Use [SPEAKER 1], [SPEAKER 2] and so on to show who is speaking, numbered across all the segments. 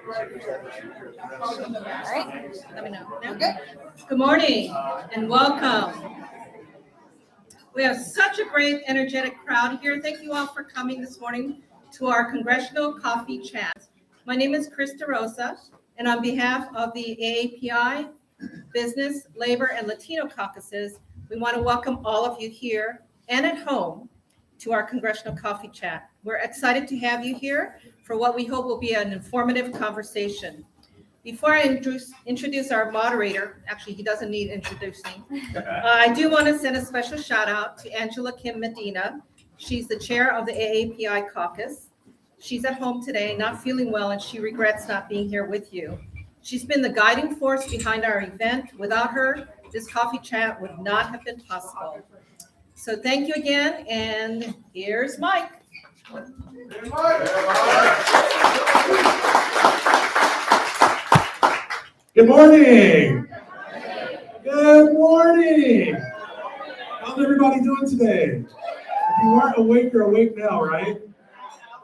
[SPEAKER 1] right, let me know. Okay. Good morning and welcome. We have such a great, energetic crowd here. Thank you all for coming this morning to our Congressional Coffee Chat. My name is Krista Rosa, and on behalf of the AAPI Business, Labor, and Latino Caucuses, we want to welcome all of you here and at home to our Congressional Coffee Chat. We're excited to have you here for what we hope will be an informative conversation. Before I introduce our moderator, actually he doesn't need introducing, I do want to send a special shout out to Angela Kim Medina. She's the chair of the AAPI caucus. She's at home today, not feeling well, and she regrets not being here with you. She's been the guiding force behind our event. Without her, this coffee chat would not have been possible. So thank you again, and here's Mike.
[SPEAKER 2] Good morning. Good morning. How's everybody doing today? If you weren't awake, you're awake now, right?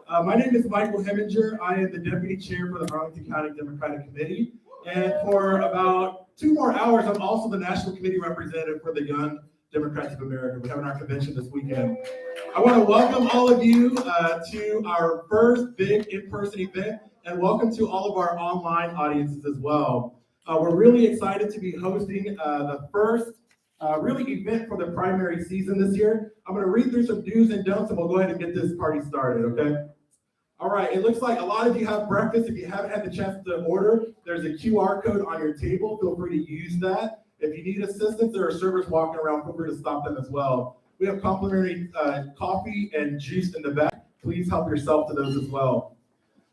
[SPEAKER 2] My name is Michael Heminger. I am the deputy chair for the Arlington County Democratic Committee. And for about 2 more hours, I'm also the national committee representative for the Young Democrats of America. We're having our convention this weekend. I want to welcome all of you to our first big in-person event, and welcome to all of our online audiences as well. We're really excited to be hosting the first really event for the primary season this year. I'm going to read through some do's and don'ts, and we'll go ahead and get this party started, okay? All right, it looks like a lot of you have breakfast. If you haven't had the chance to order, there's a QR code on your table. Feel free to use that. If you need assistance, there are servers walking around. Feel free to stop them as well. We have complimentary coffee and juice in the back. Please help yourself to those as well.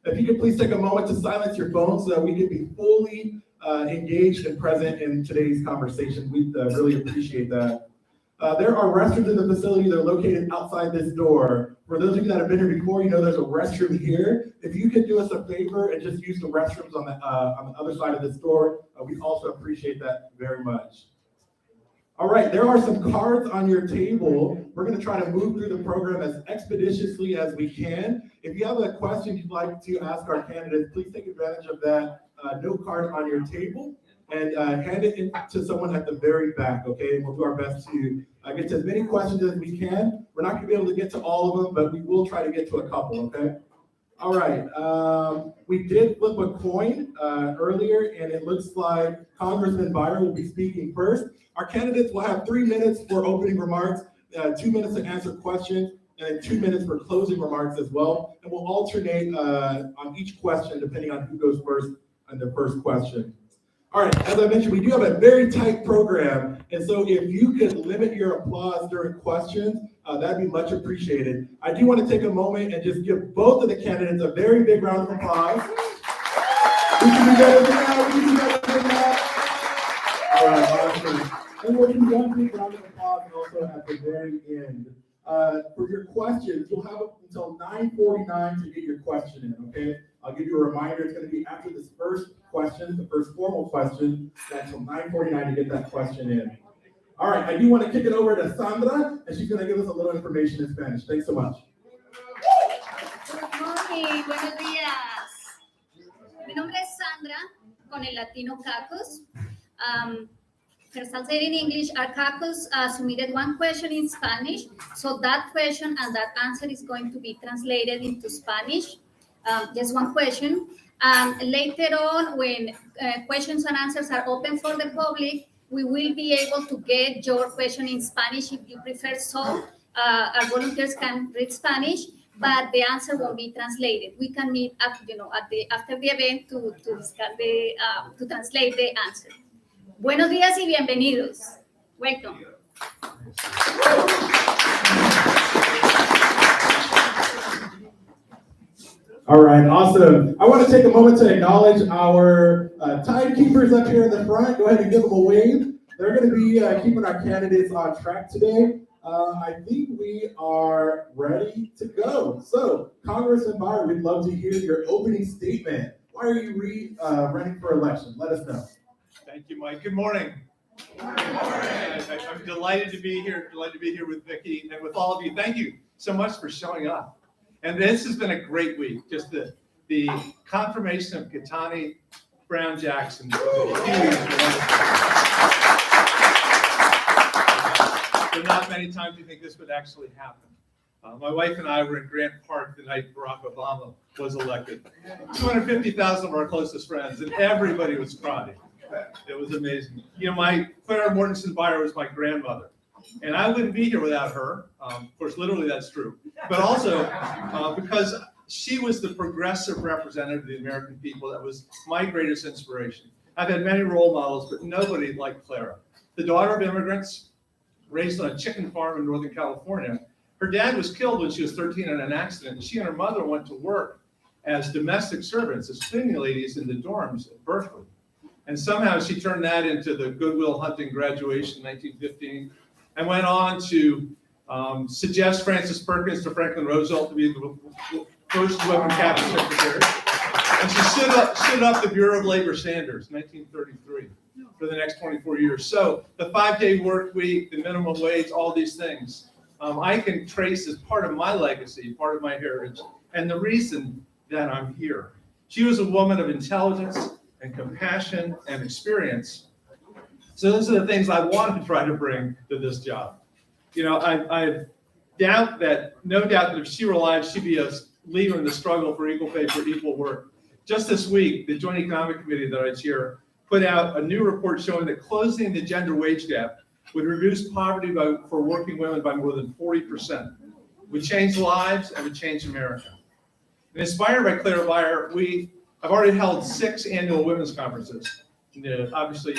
[SPEAKER 2] If you could please take a moment to silence your phone so that we can be fully engaged and present in today's conversation. We really appreciate that. There are restrooms in the facility. They're located outside this door. For those of you that have been here before, you know there's a restroom here. If you could do us a favor and just use the restrooms on the other side of this door, we also appreciate that very much. All right, there are some cards on your table. We're going to try to move through the program as expeditiously as we can. If you have a question you'd like to ask our candidates, please take advantage of that note card on your table and hand it in to someone at the very back, okay? And we'll do our best to get to as many questions as we can. We're not going to be able to get to all of them, but we will try to get to a couple, okay? All right, we did flip a coin earlier, and it looks like Congressman Byron will be speaking first. Our candidates will have 3 minutes for opening remarks, 2 minutes to answer questions, and 2 minutes for closing remarks as well. And we'll alternate on each question depending on who goes first on the first question. All right, as I mentioned, we do have a very tight program, and so if you could limit your applause during questions, that'd be much appreciated. I do want to take a moment and just give both of the candidates a very big round of applause. We can do better than that. We can do better than that. All right, awesome. And we'll do one big round of applause also at the very end. For your questions, you'll have up until 9:49 to get your question in, okay? I'll give you a reminder, it's going to be after this first question, the first formal question, until 9:49 to get that question in. All right, I do want to kick it over to Sandra, and she's going to give us a little information in Spanish. Thanks so much.
[SPEAKER 3] Good morning, buenos días. Mi nombre es Sandra, con el Latino Caucus. First, I'll say it in English. Our caucus submitted one question in Spanish, so that question and that answer is going to be translated into Spanish. Just one question. Later on, when questions and answers are open for the public, we will be able to get your question in Spanish if you prefer so. Our volunteers can read Spanish, but the answer won't be translated. We can meet after the event to discuss to translate the answer. Buenos días y bienvenidos. Welcome.
[SPEAKER 2] All right, awesome. I want to take a moment to acknowledge our timekeepers up here in the front. Go ahead and give them a wave. They're going to be keeping our candidates on track today. I think we are ready to go. So, Congressman Byron, we'd love to hear your opening statement. Why are you running for election? Let us know.
[SPEAKER 4] Thank you, Mike. Good morning. Good morning. I'm delighted to be here. Delighted to be here with Vicki and with all of you. Thank you so much for showing up. And this has been a great week. Just the the confirmation of Katani Brown Jackson was a huge wonderful. There are not many times you think this would actually happen. My wife and I were in Grant Park the night Barack Obama was elected. 250,000 of our closest friends, and everybody was crying. It was amazing. You know, my Clara Mortensen Beyer was my grandmother, and I wouldn't be here without her. Of course, literally that's true, but also because she was the progressive representative of the American people. That was my greatest inspiration. I've had many role models, but nobody like Clara. The daughter of immigrants, raised on a chicken farm in Northern California. Her dad was killed when she was 13 in an accident, and she and her mother went to work as domestic servants, as cleaning ladies in the dorms at Berkeley. And somehow she turned that into the Goodwill Hunting graduation in 1915, and went on to suggest Frances Perkins to Franklin Roosevelt to be the first woman cabinet secretary. And she stood up the Bureau of Labor standards in 1933 for the next 24 years. So the 5-day work week, the minimum wage, all these things, I can trace as part of my legacy, part of my heritage, and the reason that I'm here. She was a woman of intelligence and compassion and experience. So those are the things I wanted to try to bring to this job. You know, I doubt that, no doubt that if she were alive, she'd be a leader in the struggle for equal pay for equal work. Just this week, the Joint Economic Committee that I chair put out a new report showing that closing the gender wage gap would reduce poverty for working women by more than 40%. Would change lives and would change America. And inspired by Clara Beyer, I've already held 6 annual women's conferences, obviously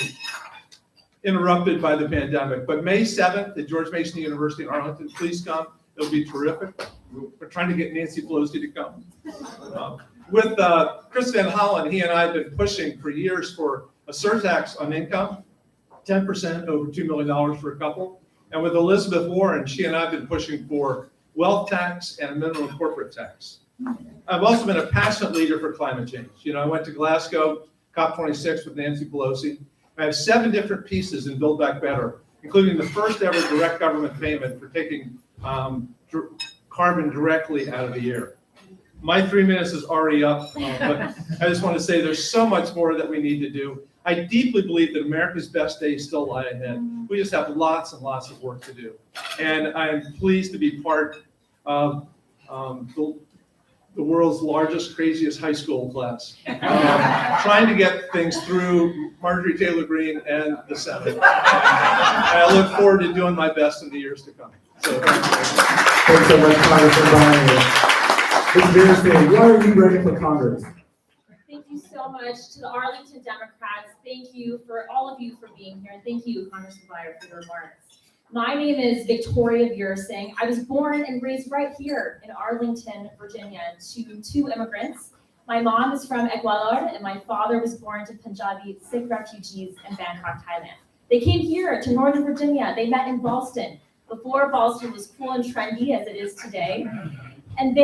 [SPEAKER 4] interrupted by the pandemic. But May 7th at George Mason University in Arlington, please come. It'll be terrific. We're trying to get Nancy Pelosi to come. With Chris Van Hollen, he and I have been pushing for years for a surtax on income, 10% over $2 million for a couple. And with Elizabeth Warren, she and I have been pushing for wealth tax and a minimum corporate tax. I've also been a passionate leader for climate change. You know, I went to Glasgow, COP26 with Nancy Pelosi. I have 7 different pieces in Build Back Better, including the first ever direct government payment for taking carbon directly out of the air. My 3 minutes is already up, but I just want to say there's so much more that we need to do. I deeply believe that America's best days still lie ahead. We just have lots and lots of work to do. And I'm pleased to be part of the world's largest, craziest high school class, trying to get things through Marjorie Taylor Greene and the Senate. And I look forward to doing my best in the years to come. So
[SPEAKER 2] Thanks so much, Congressman Beyer. Ms. Pierson, why are you ready for Congress?
[SPEAKER 5] Thank you so much to the Arlington Democrats. Thank you for all of you for being here. And thank you, Congressman Beyer, for your remarks. My name is Victoria Pierson. I was born and raised right here in Arlington, Virginia, to 2 immigrants. My mom is from Ecuador, and my father was born to Punjabi Sikh refugees in Bangkok, Thailand. They came here to Northern Virginia. They met in Boston, before Boston was cool and trendy as it is today. And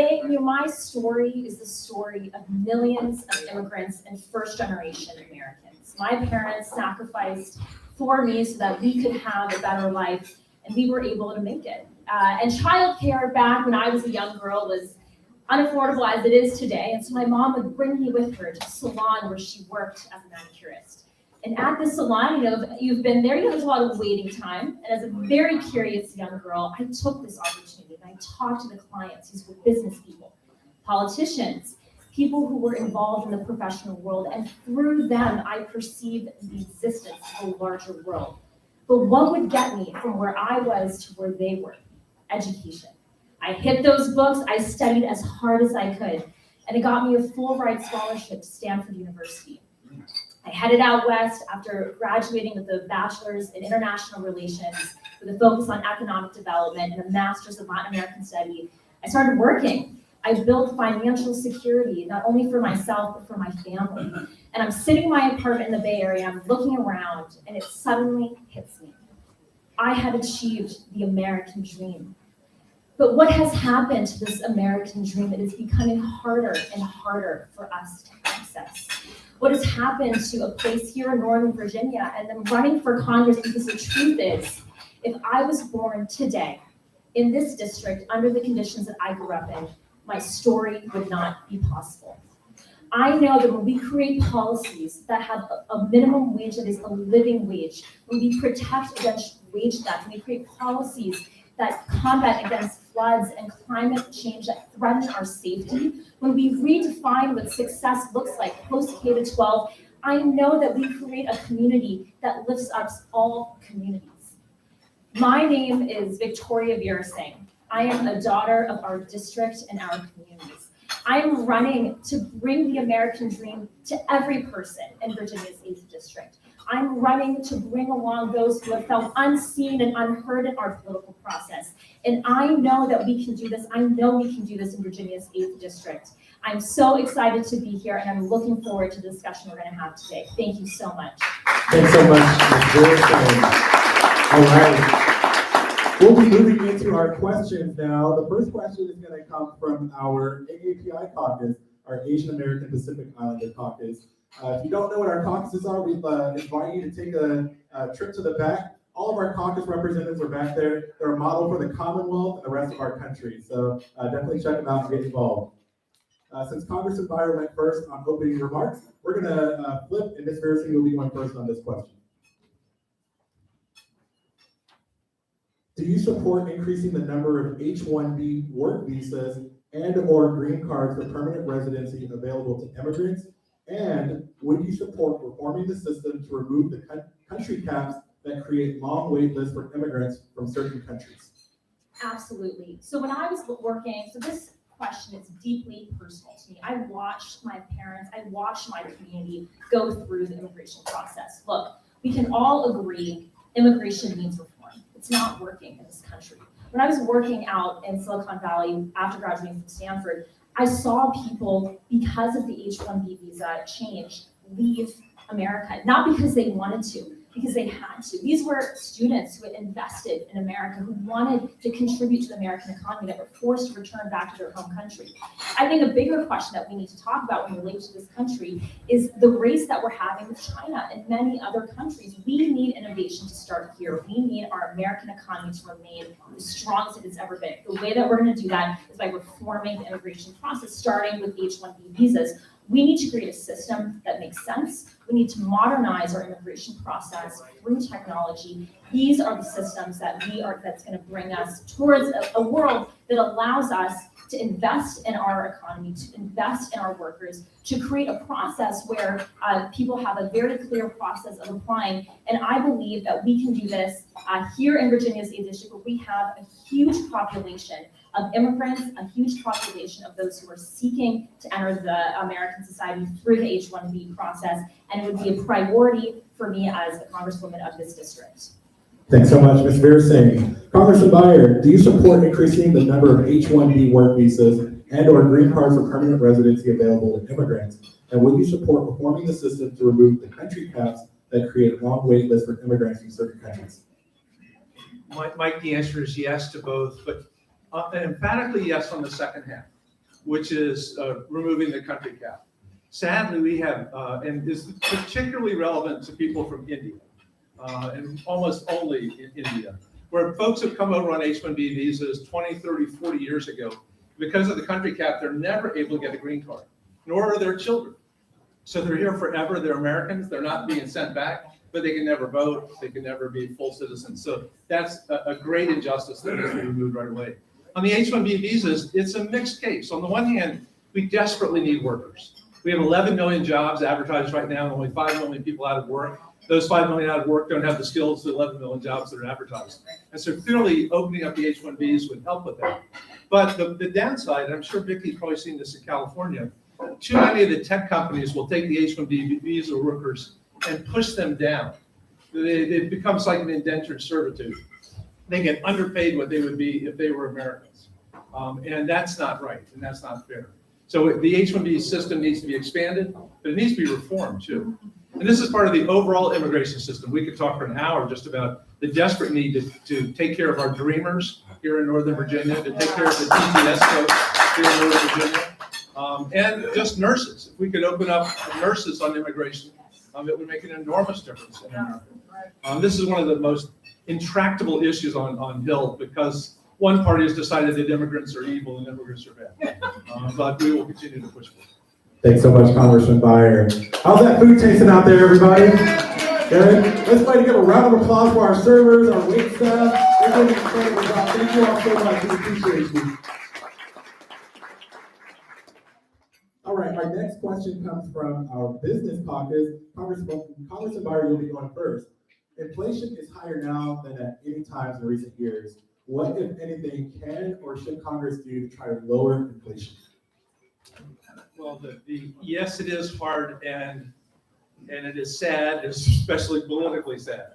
[SPEAKER 5] my story is the story of millions of immigrants and first-generation Americans. My parents sacrificed for me so that we could have a better life, and we were able to make it. And childcare back when I was a young girl was unaffordable as it is today, and so my mom would bring me with her to the salon where she worked as a manicurist. And at the salon, you've been there, there's a lot of waiting time. And as a very curious young girl, I took this opportunity and I talked to the clients. These were business people, politicians, people who were involved in the professional world. And through them, I perceived the existence of a larger world. But what would get me from where I was to where they were? Education. I hit those books, I studied as hard as I could, and it got me a full-ride scholarship to Stanford University. I headed out west after graduating with a bachelor's in international relations with a focus on economic development and a master's in Latin American study. I started working. I built financial security, not only for myself, but for my family. And I'm sitting in my apartment in the Bay Area, I'm looking around, and it suddenly hits me. I had achieved the American dream. But what has happened to this American dream? It is becoming harder and harder for us to access. What has happened to a place here in Northern Virginia, and I'm running for Congress because the truth is, if I was born today in this district under the conditions that I grew up in, my story would not be possible. I know that when we create policies that have a minimum wage that is a living wage, when we protect against wage theft, when we create policies that combat against floods and climate change that threaten our safety, when we redefine what success looks like post-K to 12, I know that we create a community that lifts up all communities. My name is Victoria Pierson. I am a daughter of our district and our communities. I am running to bring the American dream to every person in Virginia's 8th District. I'm running to bring along those who have felt unseen and unheard in our political process. And I know that we can do this. I know we can do this in Virginia's 8th District. I'm so excited to be here, and I'm looking forward to the discussion we're going to have today. Thank you so much.
[SPEAKER 2] Thanks so much, Ms. Pierson. All right. We'll be moving into our questions now. The first question is going to come from our AAPI caucus, our Asian American Pacific Islander caucus. If you don't know what our caucuses are, we invite you to take a trip to the back. All of our caucus representatives are back there. They're a model for the Commonwealth and the rest of our country. So definitely check them out and get involved. Since Congressman Byer went first on opening remarks, we're going to flip, and Ms. Pierson will be going first on this question. Do you support increasing the number of H-1B work visas and/or green cards for permanent residency available to immigrants? And would you support reforming the system to remove the country caps that create long wait lists for immigrants from certain countries?
[SPEAKER 5] Absolutely. So when I was working, so this question is deeply personal to me. I watched my parents, I watched my community go through the immigration process. Look, we can all agree immigration needs reform. It's not working in this country. When I was working out in Silicon Valley after graduating from Stanford, I saw people, because of the H-1B visa change, leave America, not because they wanted to, because they had to. These were students who had invested in America, who wanted to contribute to the American economy, that were forced to return back to their home country. I think a bigger question that we need to talk about when related to this country is the race that we're having with China and many other countries. We need innovation to start here. We need our American economy to remain the strongest it's ever been. The way that we're going to do that is by reforming the immigration process, starting with H-1B visas. We need to create a system that makes sense. We need to modernize our immigration process through technology. These are the systems that's going to bring us towards a world that allows us to invest in our economy, to invest in our workers, to create a process where people have a very clear process of applying. And I believe that we can do this here in Virginia's 8th District, where we have a huge population of immigrants, a huge population of those who are seeking to enter the American society through the H-1B process, and it would be a priority for me as a congresswoman of this district.
[SPEAKER 2] Thanks so much, Ms. Pierson. Congressman Byer, do you support increasing the number of H-1B work visas and/or green cards for permanent residency available to immigrants? And would you support reforming the system to remove the country caps that create long wait lists for immigrants from certain countries?
[SPEAKER 4] Mike, the answer is yes to both, but emphatically yes on the second half, which is removing the country cap. Sadly, we have, and this is particularly relevant to people from India, and almost only in India, where folks have come over on H-1B visas 20, 30, 40 years ago. Because of the country cap, they're never able to get a green card, nor are their children. So they're here forever, they're Americans, they're not being sent back, but they can never vote, they can never be full citizens. So that's a great injustice that needs to be removed right away. On the H-1B visas, it's a mixed case. On the one hand, we desperately need workers. We have 11 million jobs advertised right now and only 5 million people out of work. Those 5 million out of work don't have the skills to 11 million jobs that are advertised. And so clearly opening up the H-1Bs would help with that. But the downside, and I'm sure Vicki's probably seen this in California, too many of the tech companies will take the H-1B visa workers and push them down. It becomes like an indentured servitude. They get underpaid what they would be if they were Americans. And that's not right, and that's not fair. So the H-1B system needs to be expanded, but it needs to be reformed too. And this is part of the overall immigration system. We could talk for an hour just about the desperate need to take care of our dreamers here in Northern Virginia, to take care of the TPS folks here in Northern Virginia, and just nurses. If we could open up nurses on immigration, it would make an enormous difference in America. This is one of the most intractable issues on Hill, because one party has decided that immigrants are evil and immigrants are bad. But we will continue to push for it.
[SPEAKER 2] Thanks so much, Congressman Byer. How's that food tasting out there, everybody? Good. Let's try to give a round of applause for our servers, our wait staff. They're doing an incredible job. Thank you all so much. We appreciate you. All right, our next question comes from our business caucus. Congressman Byer, you'll be going first. Inflation is higher now than at any time in recent years. What, if anything, can or should Congress do to try to lower inflation?
[SPEAKER 4] Well, yes, it is hard, and it is sad, especially politically sad.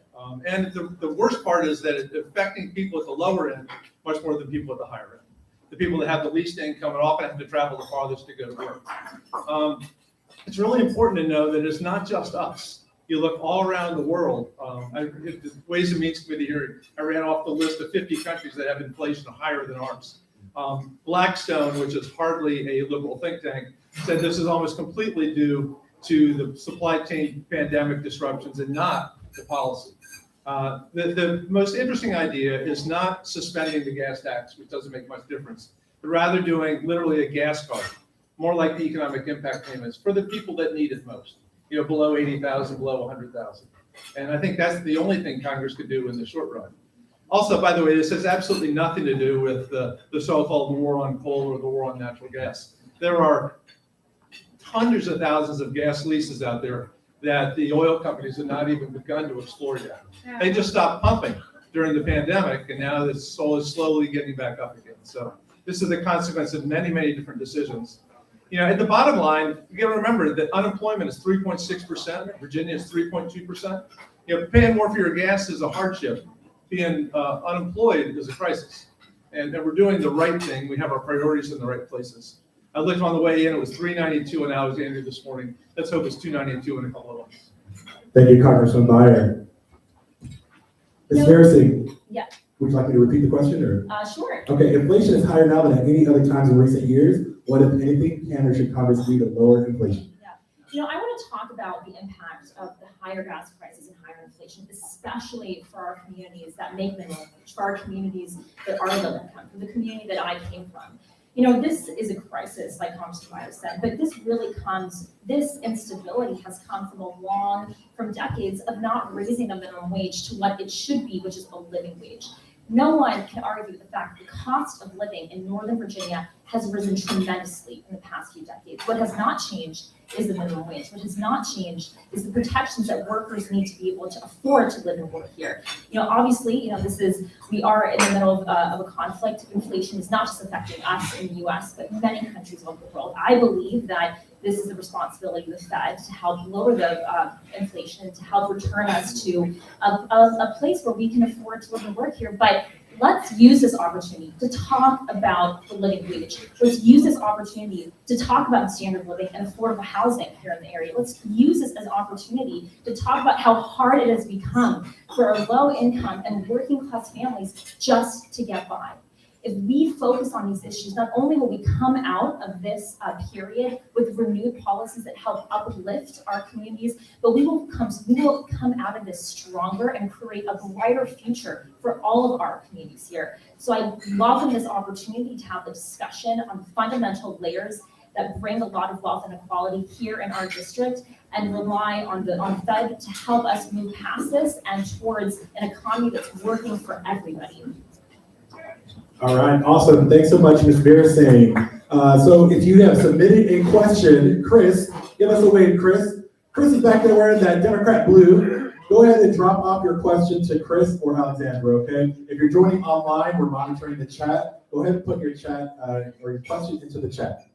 [SPEAKER 4] And the worst part is that it's affecting people at the lower end much more than people at the higher end. The people that have the least income and often have to travel the farthest to go to work. It's really important to know that it's not just us. You look all around the world. The Ways and Means Committee here, I ran off the list of 50 countries that have inflation higher than ours. Blackstone, which is hardly a liberal think tank, said this is almost completely due to the supply chain pandemic disruptions and not the policy. The most interesting idea is not suspending the gas tax, which doesn't make much difference, but rather doing literally a gas card, more like the economic impact payments for the people that need it most, below 80,000, below 100,000. And I think that's the only thing Congress could do in the short run. Also, by the way, this has absolutely nothing to do with the so-called war on coal or the war on natural gas. There are hundreds of thousands of gas leases out there that the oil companies have not even begun to explore yet. They just stopped pumping during the pandemic, and now the soil is slowly getting back up again. So this is the consequence of many, many different decisions. At the bottom line, you got to remember that unemployment is 3.6%. Virginia is 3.2%. Paying more for your gas is a hardship. Being unemployed is a crisis. And we're doing the right thing. We have our priorities in the right places. I looked on the way in, it was $3.92 an Alexandria this morning. Let's hope it's $2.92 in a couple of months.
[SPEAKER 2] Thank you, Congressman Byer. Ms. Pierson.
[SPEAKER 5] Yeah.
[SPEAKER 2] Would you like me to repeat the question? Or?
[SPEAKER 5] Sure.
[SPEAKER 2] Okay, inflation is higher now than at any other times in recent years. What, if anything, can or should Congress do to lower inflation?
[SPEAKER 5] Yeah. I want to talk about the impact of the higher gas prices and higher inflation, especially for our communities that make minimum wage, for our communities that are low income, for the community that I came from. This is a crisis, like Congressman Byer said, but this instability has come from decades of not raising the minimum wage to what it should be, which is a living wage. No one can argue the fact that the cost of living in Northern Virginia has risen tremendously in the past few decades. What has not changed is the minimum wage. What has not changed is the protections that workers need to be able to afford to live and work here. Obviously, we are in the middle of a conflict. Inflation is not just affecting us in the U.S., but many countries around the world. I believe that this is the responsibility of the Fed to help lower the inflation, to help return us to a place where we can afford to live and work here. But let's use this opportunity to talk about the living wage. Let's use this opportunity to talk about standard living and affordable housing here in the area. Let's use this as an opportunity to talk about how hard it has become for our low income and working class families just to get by. If we focus on these issues, not only will we come out of this period with renewed policies that help uplift our communities, but we will come out of this stronger and create a brighter future for all of our communities here. So I welcome this opportunity to have a discussion on fundamental layers that bring a lot of wealth and equality here in our district, and rely on the Fed to help us move past this and towards an economy that's working for everybody.
[SPEAKER 2] All right, awesome. Thanks so much, Ms. Pierson. So if you have submitted a question, Chris, give us a wave, Chris. Chris is back there wearing that Democrat blue. Go ahead and drop off your question to Chris or Alexandra, okay? If you're joining online, we're monitoring the chat. Go ahead and put your chat or your question into the chat.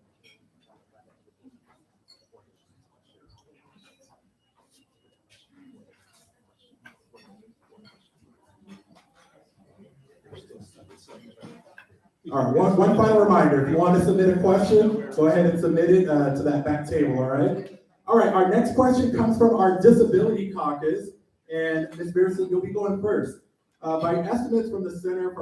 [SPEAKER 2] All right, one final reminder. If you want to submit a question, go ahead and submit it to that back table, all right? All right, our next question comes from our Disability Caucus, and Ms. Pierson, you'll be going first. By estimates from the Center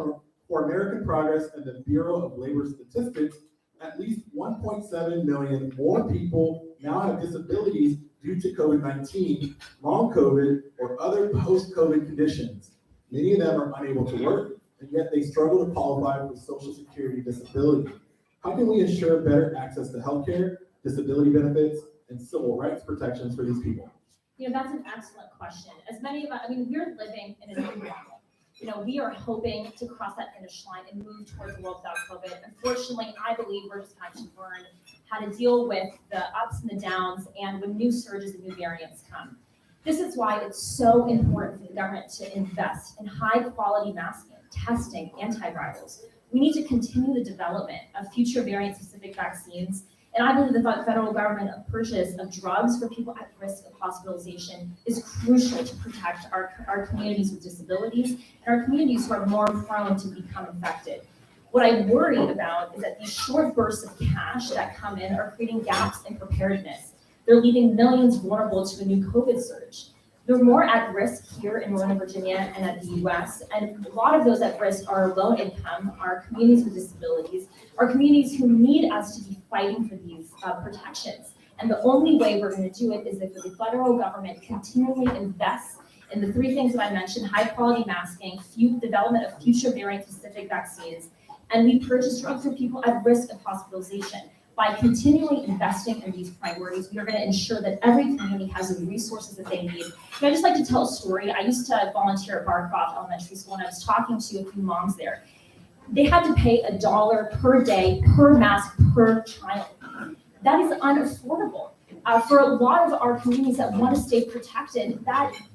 [SPEAKER 2] for American Progress and the Bureau of Labor Statistics, at least 1.7 million more people now have disabilities due to COVID-19, long COVID, or other post-COVID conditions. Many of them are unable to work, and yet they struggle to qualify for Social Security disability. How can we ensure better access to healthcare, disability benefits, and civil rights protections for these people?
[SPEAKER 5] That's an excellent question. As many of us, we're living in a new normal. We are hoping to cross that finish line and move towards a world without COVID. Unfortunately, I believe we're just going to learn how to deal with the ups and the downs and when new surges and new variants come. This is why it's so important for the government to invest in high quality masking, testing, antivirals. We need to continue the development of future variant-specific vaccines. And I believe the federal government purchase of drugs for people at risk of hospitalization is crucial to protect our communities with disabilities and our communities who are more prone to become infected. What I worry about is that these short bursts of cash that come in are creating gaps in preparedness. They're leaving millions vulnerable to a new COVID surge. They're more at risk here in Northern Virginia and at the US, and a lot of those at risk are low income, are communities with disabilities, are communities who need us to be fighting for these protections. And the only way we're going to do it is if the federal government continually invests in the three things that I mentioned: high quality masking, development of future variant-specific vaccines, and we purchase drugs for people at risk of hospitalization. By continually investing in these priorities, we are going to ensure that every community has the resources that they need. And I'd just like to tell a story. I used to volunteer at Barcroft Elementary School, and I was talking to a few moms there. They had to pay $1 per day per mask per child. That is unaffordable. For a lot of our communities that want to stay protected,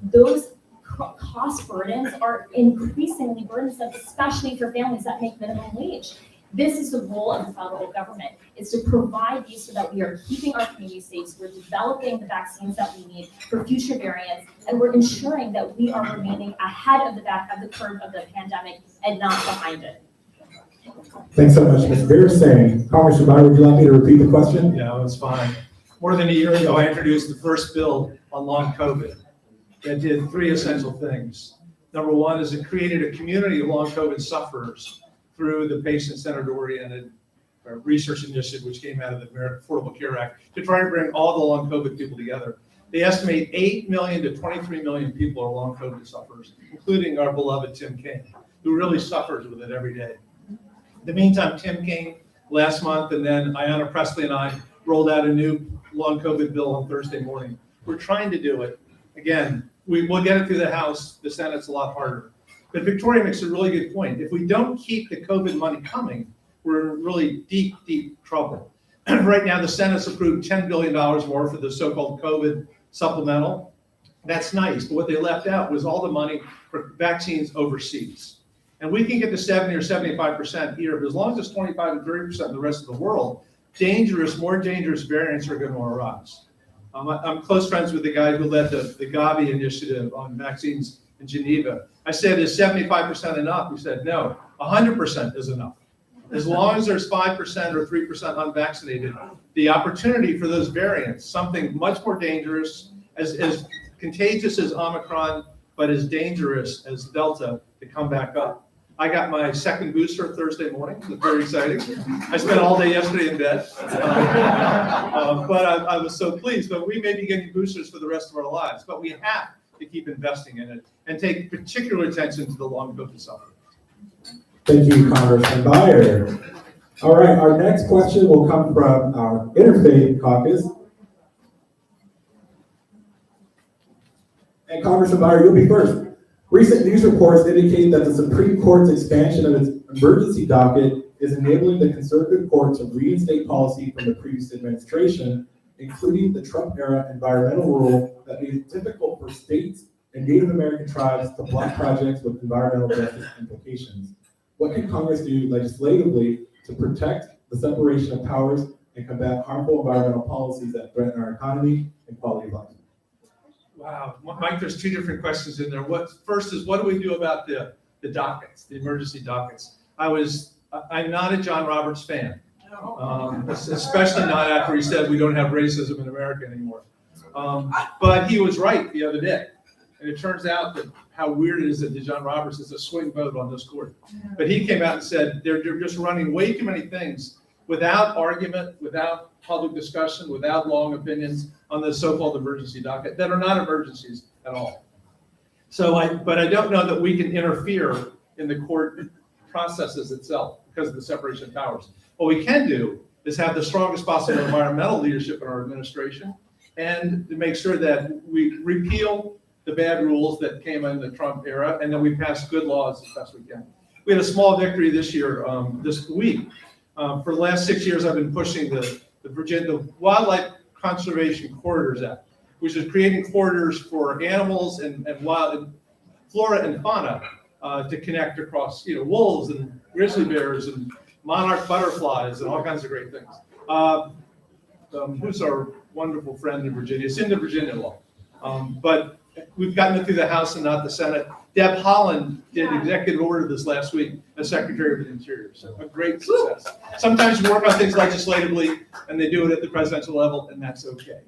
[SPEAKER 5] those cost burdens are increasingly burdensome, especially for families that make minimum wage. This is the role of the federal government, is to provide these so that we are keeping our communities safe, so we're developing the vaccines that we need for future variants, and we're ensuring that we are remaining ahead of the curve of the pandemic and not behind it.
[SPEAKER 2] Thanks so much, Ms. Pierson. Congressman Byer, would you like me to repeat the question?
[SPEAKER 4] Yeah, that's fine. More than a year ago, I introduced the first bill on long COVID that did three essential things. Number one is it created a community of long COVID sufferers through the patient-centered oriented research initiative, which came out of the Affordable Care Act, to try to bring all the long COVID people together. They estimate 8 million to 23 million people are long COVID sufferers, including our beloved Tim King, who really suffers with it every day. In the meantime, Tim King last month, and then Ayanna Pressley and I rolled out a new long COVID bill on Thursday morning. We're trying to do it. Again, we'll get it through the House. The Senate's a lot harder. But Victoria makes a really good point. If we don't keep the COVID money coming, we're in really deep, deep trouble. Right now, the Senate's approved $10 billion more for the so-called COVID supplemental. That's nice, but what they left out was all the money for vaccines overseas. And we can get to 70 or 75% here, but as long as it's 25 and 30% in the rest of the world, more dangerous variants are going to arise. I'm close friends with the guy who led the Gavi initiative on vaccines in Geneva. I said, is 75% enough? He said, no, 100% is enough. As long as there's 5% or 3% unvaccinated, the opportunity for those variants, something much more dangerous, as contagious as Omicron, but as dangerous as Delta, to come back up. I got my second booster Thursday morning. It was very exciting. I spent all day yesterday in bed, but I was so pleased. But we may be getting boosters for the rest of our lives, but we have to keep investing in it and take particular attention to the long COVID sufferers.
[SPEAKER 2] Thank you, Congressman Byer. All right, our next question will come from our Interfaith Caucus. And Congressman Byer, you'll be first. Recent news reports indicate that the Supreme Court's expansion of its emergency docket is enabling the conservative court to reinstate policy from the previous administration, including the Trump-era environmental rule that made it difficult for states and Native American tribes to block projects with environmental justice implications. What can Congress do legislatively to protect the separation of powers and combat harmful environmental policies that threaten our economy and quality of life?
[SPEAKER 4] Wow, Mike, there's two different questions in there. First is, what do we do about the dockets, the emergency dockets? I'm not a John Roberts fan, especially not after he said we don't have racism in America anymore. But he was right the other day. And it turns out that how weird it is that John Roberts is a swing vote on this court. But he came out and said they're just running way too many things without argument, without public discussion, without long opinions on the so-called emergency docket that are not emergencies at all. But I don't know that we can interfere in the court processes itself because of the separation of powers. What we can do is have the strongest possible environmental leadership in our administration, and to make sure that we repeal the bad rules that came in the Trump era, and that we pass good laws as best we can. We had a small victory this year, this week. For the last 6 years, I've been pushing the Wildlife Conservation Corridors Act, which is creating corridors for animals and wild flora and fauna to connect across, wolves and grizzly bears and monarch butterflies and all kinds of great things. Who's our wonderful friend in Virginia? It's in the Virginia law, but we've gotten it through the House and not the Senate. Deb Haaland did an executive order this last week as Secretary of the Interior, so a great success. Sometimes you work on things legislatively and they do it at the presidential level, and that's okay.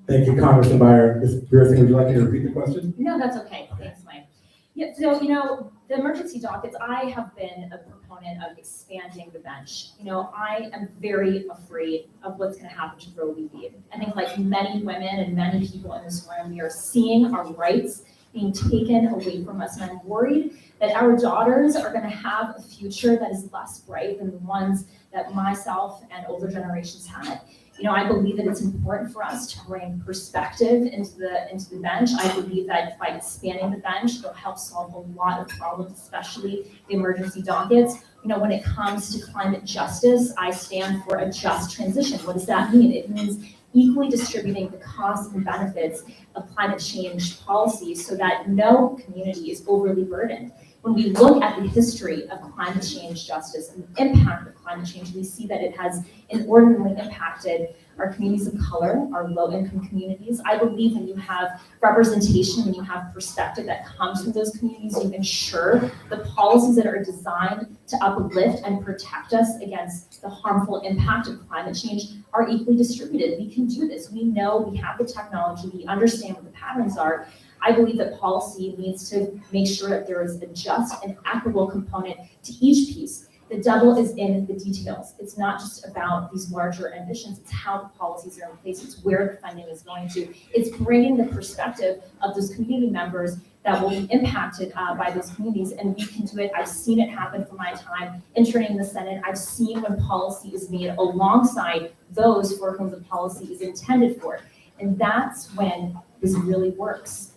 [SPEAKER 2] Thank you, Congressman Byer. Ms. Pierson, would you like me to repeat the question?
[SPEAKER 5] No, that's okay. Thanks, Mike. Yeah, so, the emergency dockets, I have been a proponent of expanding the bench. I am very afraid of what's going to happen to Roe v. Wade. I think like many women and many people in this room, we are seeing our rights being taken away from us. And I'm worried that our daughters are going to have a future that is less bright than the ones that myself and older generations had. I believe that it's important for us to bring perspective into the bench. I believe that by expanding the bench, it'll help solve a lot of problems, especially the emergency dockets. When it comes to climate justice, I stand for a just transition. What does that mean? It means equally distributing the costs and benefits of climate change policies so that no community is overly burdened. When we look at the history of climate change justice and the impact of climate change, we see that it has inordinately impacted our communities of color, our low-income communities. I believe when you have representation, when you have perspective that comes from those communities, you ensure the policies that are designed to uplift and protect us against the harmful impact of climate change are equally distributed. We can do this. We know we have the technology. We understand what the patterns are. I believe that policy needs to make sure that there is a just and equitable component to each piece. The devil is in the details. It's not just about these larger ambitions, it's how the policies are in place, it's where the funding is going to. It's bringing the perspective of those community members that will be impacted by those communities, and we can do it. I've seen it happen for my time interning in the Senate. I've seen when policy is made alongside those for whom the policy is intended for, and that's when this really works.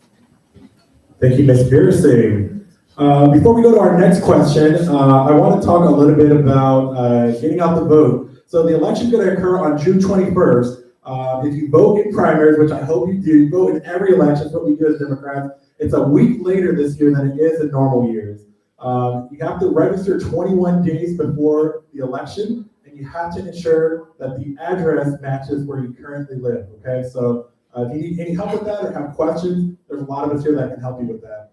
[SPEAKER 2] Thank you, Ms. Pierson. Before we go to our next question, I want to talk a little bit about getting out the vote. So the election is going to occur on June 21st. If you vote in primaries, which I hope you do, vote in every election, that's what we do as Democrats. It's a week later this year than it is in normal years. You have to register 21 days before the election, and you have to ensure that the address matches where you currently live, okay? So if you need any help with that or have questions, there's a lot of us here that can help you with that.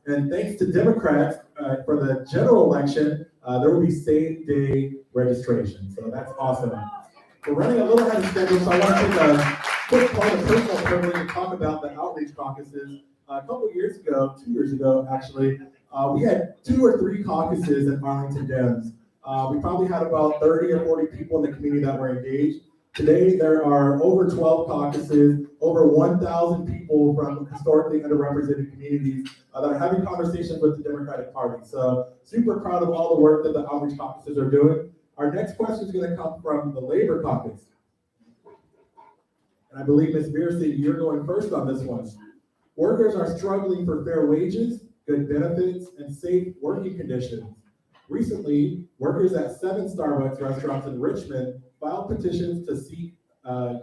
[SPEAKER 2] And thanks to Democrats, for the general election, there will be same-day registration. So that's awesome. We're running a little ahead of schedule, so I want to take a quick point of personal privilege and talk about the outreach caucuses. A couple of years ago, 2 years ago, actually, we had 2 or 3 caucuses at Arlington Dems. We probably had about 30 or 40 people in the community that were engaged. Today, there are over 12 caucuses, over 1,000 people from historically underrepresented communities that are having conversations with the Democratic Party. So super proud of all the work that the outreach caucuses are doing. Our next question is going to come from the Labor Caucus. And I believe, Ms. Pierson, you're going first on this one. Workers are struggling for fair wages, good benefits, and safe working conditions. Recently, workers at 7 Starbucks restaurants in Richmond filed petitions to seek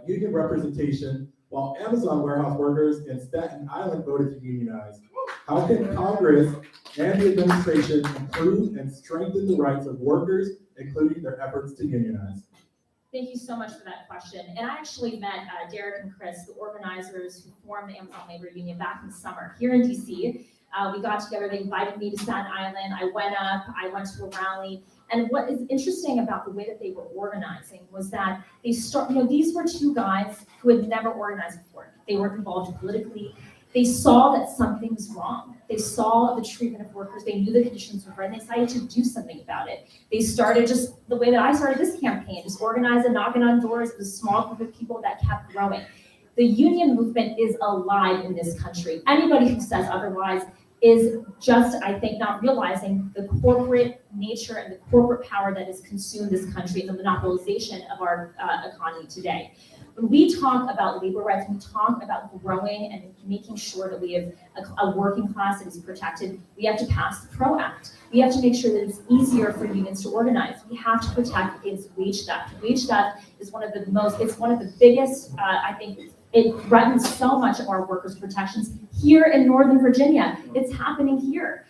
[SPEAKER 2] union representation, while Amazon warehouse workers in Staten Island voted to unionize. How can Congress and the administration improve and strengthen the rights of workers, including their efforts to unionize?
[SPEAKER 5] Thank you so much for that question. And I actually met Derek and Chris, the organizers who formed the Amazon Labor Union back in the summer here in DC. We got together, they invited me to Staten Island. I went up, I went to a rally. And what is interesting about the way that they were organizing was that these were 2 guys who had never organized before. They weren't involved politically. They saw that something was wrong. They saw the treatment of workers. They knew the conditions were right, and they decided to do something about it. They started just the way that I started this campaign, just organizing, knocking on doors. It was a small group of people that kept growing. The union movement is alive in this country. Anybody who says otherwise is just, I think, not realizing the corporate nature and the corporate power that has consumed this country and the monopolization of our economy today. When we talk about labor rights, we talk about growing and making sure that we have a working class that is protected. We have to pass the PRO Act. We have to make sure that it's easier for unions to organize. We have to protect against wage theft. Wage theft is one of the biggest, I think, it threatens so much of our workers' protections here in Northern Virginia. It's happening here.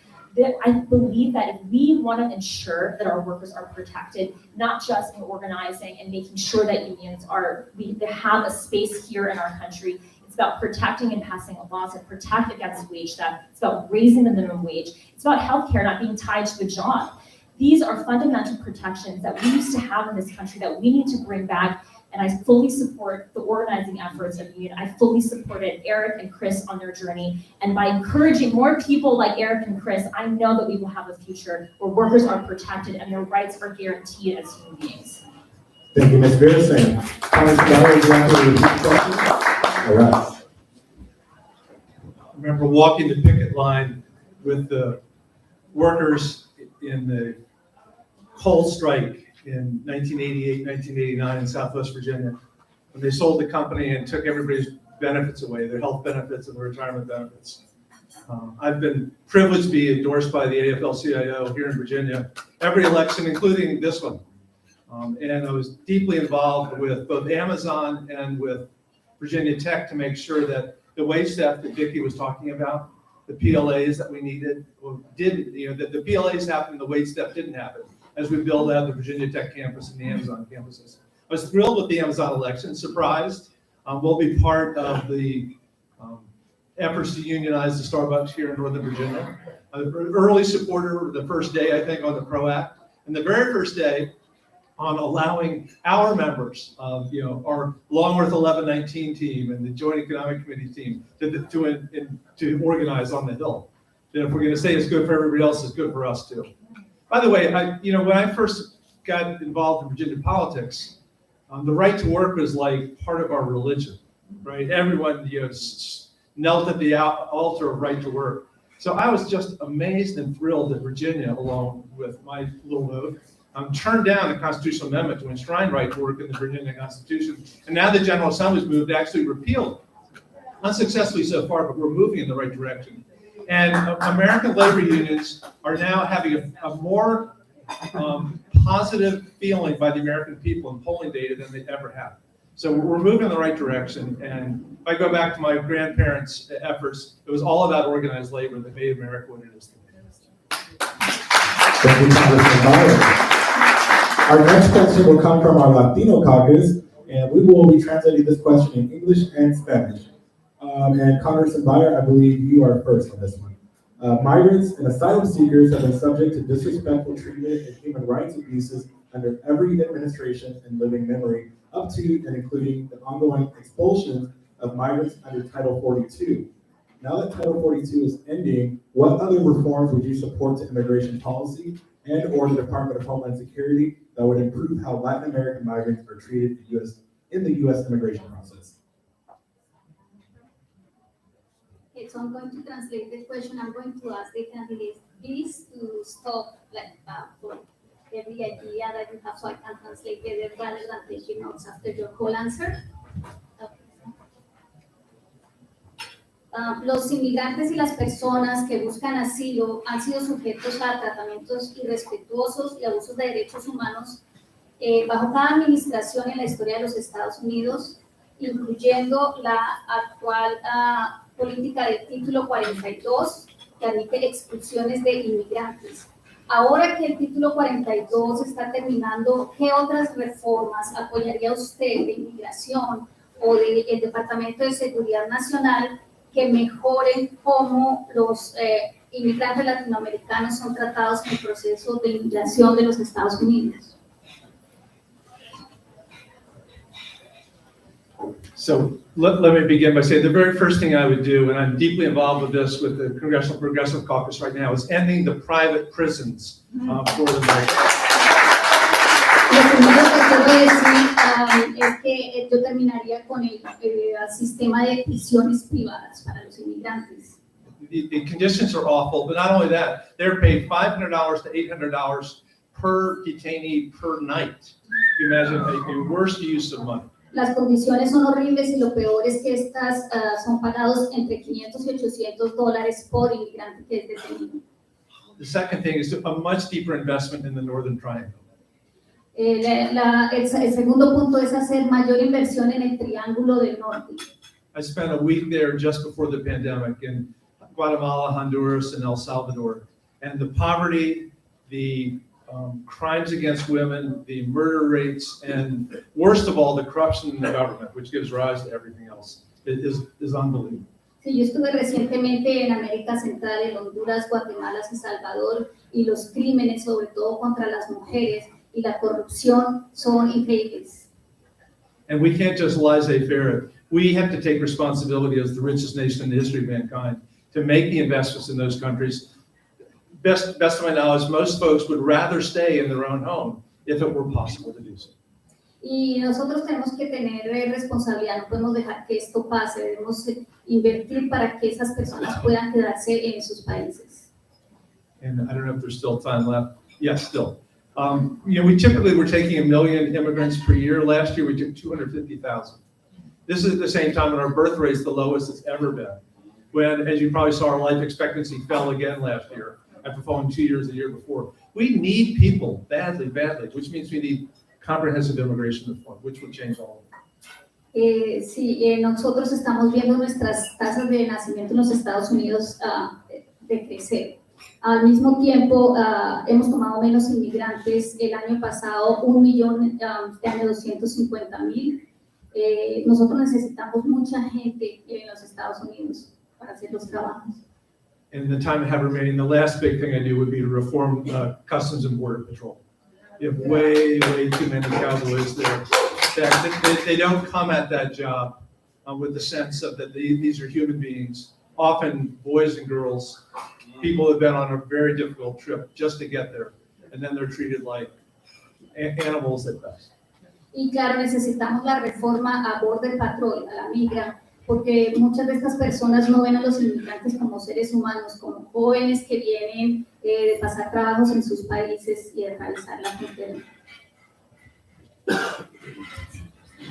[SPEAKER 5] I believe that if we want to ensure that our workers are protected, not just in organizing and making sure that unions they have a space here in our country, it's about protecting and passing laws that protect against wage theft. It's about raising the minimum wage. It's about healthcare not being tied to a job. These are fundamental protections that we used to have in this country that we need to bring back. And I fully support the organizing efforts of the union. I fully supported Eric and Chris on their journey. And by encouraging more people like Eric and Chris, I know that we will have a future where workers are protected and their rights are guaranteed as human beings.
[SPEAKER 2] Thank you, Ms. Pierson. Congressman Bauer, would you like to repeat the question? All right.
[SPEAKER 4] I remember walking the picket line with the workers in the coal strike in 1988, 1989 in Southwest Virginia, when they sold the company and took everybody's benefits away, their health benefits and their retirement benefits. I've been privileged to be endorsed by the AFL-CIO here in Virginia, every election, including this one. And I was deeply involved with both Amazon and with Virginia Tech to make sure that the wage theft that Vicki was talking about, the PLAs that we needed, that the PLAs happened, the wage theft didn't happen, as we build out the Virginia Tech campus and the Amazon campuses. I was thrilled with the Amazon election, surprised. We'll be part of the efforts to unionize the Starbucks here in Northern Virginia. Early supporter the first day, I think, on the PRO Act. And the very first day on allowing our members of our Longworth 1119 team and the Joint Economic Committee team to organize on the Hill. That if we're going to say it's good for everybody else, it's good for us too. By the way, when I first got involved in Virginia politics, the right to work was like part of our religion, right? Everyone knelt at the altar of right to work. So I was just amazed and thrilled that Virginia, along with my little vote, turned down a constitutional amendment to enshrine right to work in the Virginia Constitution. And now the General Assembly's moved to actually repeal it. Unsuccessfully so far, but we're moving in the right direction. And American labor unions are now having a more positive feeling by the American people in polling data than they ever have. So we're moving in the right direction. And if I go back to my grandparents' efforts, it was all about organized labor that made America what it is today.
[SPEAKER 2] Thank you, Congressman Bauer. Our next question will come from our Latino caucus, and we will be translating this question in English and Spanish. And Congressman Bauer, I believe you are first on this one. Migrants and asylum seekers have been subject to disrespectful treatment and human rights abuses under every administration in living memory, up to and including the ongoing expulsion of migrants under Title 42. Now that Title 42 is ending, what other reforms would you support to immigration policy and or the Department of Homeland Security that would improve how Latin American migrants are treated in the U.S. immigration process?
[SPEAKER 3] Okay, so I'm going to translate the question. I'm going to ask the candidates, please, to stop for every idea that you have, so I can translate better rather than taking notes after your whole answer. Los inmigrantes y las personas que buscan asilo han sido sujetos a tratamientos irrespetuosos y abusos de derechos humanos bajo cada administración en la historia de los Estados Unidos, incluyendo la actual política del título 42, que admite expulsiones de inmigrantes. Ahora que el título 42 está terminando, ¿qué otras reformas apoyaría usted de inmigración o del Departamento de Seguridad Nacional que mejoren cómo los inmigrantes latinoamericanos son tratados en el proceso de inmigración de los Estados Unidos?
[SPEAKER 4] So let me begin by saying the very first thing I would do, and I'm deeply involved with this with the Congressional Progressive Caucus right now, is ending the private prisons for the migrants.
[SPEAKER 3] Lo primero que quiero decir es que yo terminaría con el sistema de prisiones privadas para los inmigrantes.
[SPEAKER 4] the conditions are awful, but not only that, they're paid $500 to $800 per detainee per night. You imagine a worse use of money.
[SPEAKER 3] Las condiciones son horribles y lo peor es que estas son pagados entre 500 y 800 dólares por inmigrante que es detenido.
[SPEAKER 4] The second thing is a much deeper investment in the Northern Triangle.
[SPEAKER 3] El segundo punto es hacer mayor inversión en el Triángulo del Norte.
[SPEAKER 4] I spent a week there just before the pandemic in Guatemala, Honduras, and El Salvador. And the poverty, the crimes against women, the murder rates, and worst of all, the corruption in the government, which gives rise to everything else, is unbelievable.
[SPEAKER 3] Sí, yo estuve recientemente en América Central, en Honduras, Guatemala y Salvador, y los crímenes, sobre todo contra las mujeres, y la corrupción son increíbles.
[SPEAKER 4] And we can't just laissez-faire it. We have to take responsibility as the richest nation in the history of mankind to make the investments in those countries. Best of my knowledge, most folks would rather stay in their own home if it were possible to do so.
[SPEAKER 3] Y nosotros tenemos que tener responsabilidad, no podemos dejar que esto pase, debemos invertir para que esas personas puedan quedarse en sus países.
[SPEAKER 4] And I don't know if there's still time left. Yes, still. We typically were taking 1 million immigrants per year. Last year we took 250,000. This is at the same time when our birth rate's the lowest it's ever been. When, as you probably saw, our life expectancy fell again last year after falling 2 years the year before. We need people badly, which means we need comprehensive immigration reform, which would change all of it.
[SPEAKER 3] Sí, nosotros estamos viendo nuestras tasas de nacimiento en los Estados Unidos decrecer. Al mismo tiempo, hemos tomado menos inmigrantes. El año pasado, 1.250.000. Nosotros necesitamos mucha gente en los Estados Unidos para hacer los trabajos.
[SPEAKER 4] In the time I have remaining, the last big thing I do would be to reform Customs and Border Patrol. You have way too many cowboys there. They don't come at that job with the sense of that these are human beings, often boys and girls, people who have been on a very difficult trip just to get there, and then they're treated like animals at best.
[SPEAKER 3] Y claro, necesitamos la reforma a Border Patrol, a la migra, porque muchas de estas personas no ven a los inmigrantes como seres humanos, como jóvenes que vienen de pasar trabajos en sus países y de realizar la frontera.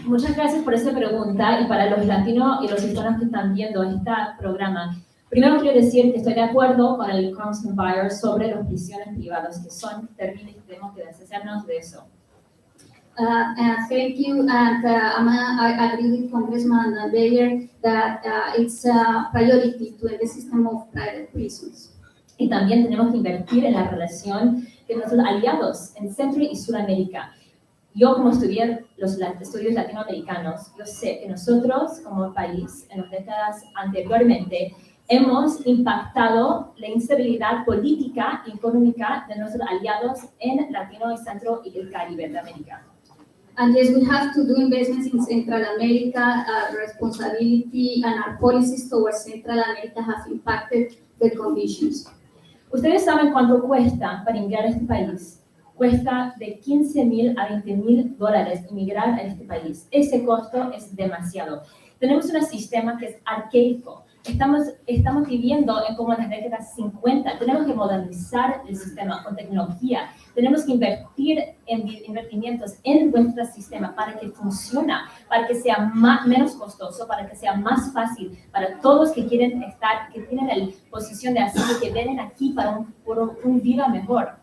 [SPEAKER 5] Muchas gracias por esa pregunta, y para los latinos y los hispanos que están viendo este programa, primero quiero decir que estoy de acuerdo con el Congressman Beyer sobre las prisiones privadas, que son terribles y tenemos que deshacernos de eso.
[SPEAKER 3] Thank you, and I agree with Congressman Beyer that it's a priority to end the system of private prisons.
[SPEAKER 5] Y también tenemos que invertir en la relación de nuestros aliados en Centro y Sudamérica. Yo, como estudié los estudios latinoamericanos, yo sé que nosotros, como país, en las décadas anteriormente, hemos impactado la instabilidad política y económica de nuestros aliados en Latino y Centro y el Caribe de América.
[SPEAKER 3] And yes, we have to do investments in Central America. Responsibility and our policies towards Central America have impacted the conditions.
[SPEAKER 5] Ustedes saben cuánto cuesta para emigrar a este país. Cuesta de $15,000 a $20,000 emigrar a este país. Ese costo es demasiado. Tenemos un sistema que es arcaico. Estamos viviendo en como en las décadas 50. Tenemos que modernizar el sistema con tecnología. Tenemos que invertir en invertimientos en nuestro sistema para que funcione, para que sea menos costoso, para que sea más fácil para todos que quieren estar, que tienen la posición de asilo, que vienen aquí por un vida mejor.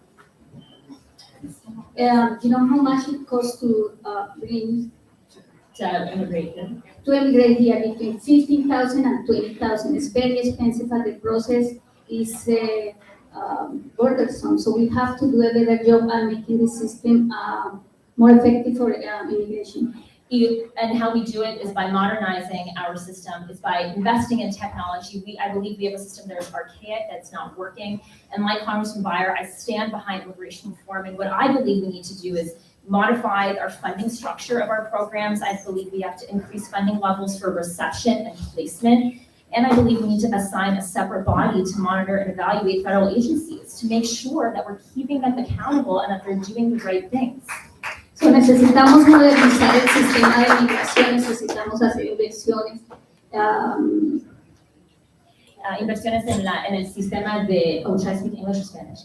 [SPEAKER 3] You know how much it costs to bring
[SPEAKER 5] Immigration.
[SPEAKER 3] to immigrate here between 15,000 and 20,000. It's very expensive, and the process is burdensome. So we have to do a better job at making the system more effective for immigration.
[SPEAKER 5] And how we do it is by modernizing our system, is by investing in technology. I believe we have a system that is archaic, that's not working. And like Congressman Beyer, I stand behind immigration reform. And what I believe we need to do is modify our funding structure of our programs. I believe we have to increase funding levels for reception and placement. And I believe we need to assign a separate body to monitor and evaluate federal agencies to make sure that we're keeping them accountable and that they're doing the right things.
[SPEAKER 3] So necesitamos modernizar el sistema de migración, necesitamos hacer inversiones.
[SPEAKER 5] inversiones en el sistema de... Oh, should I speak English or Spanish?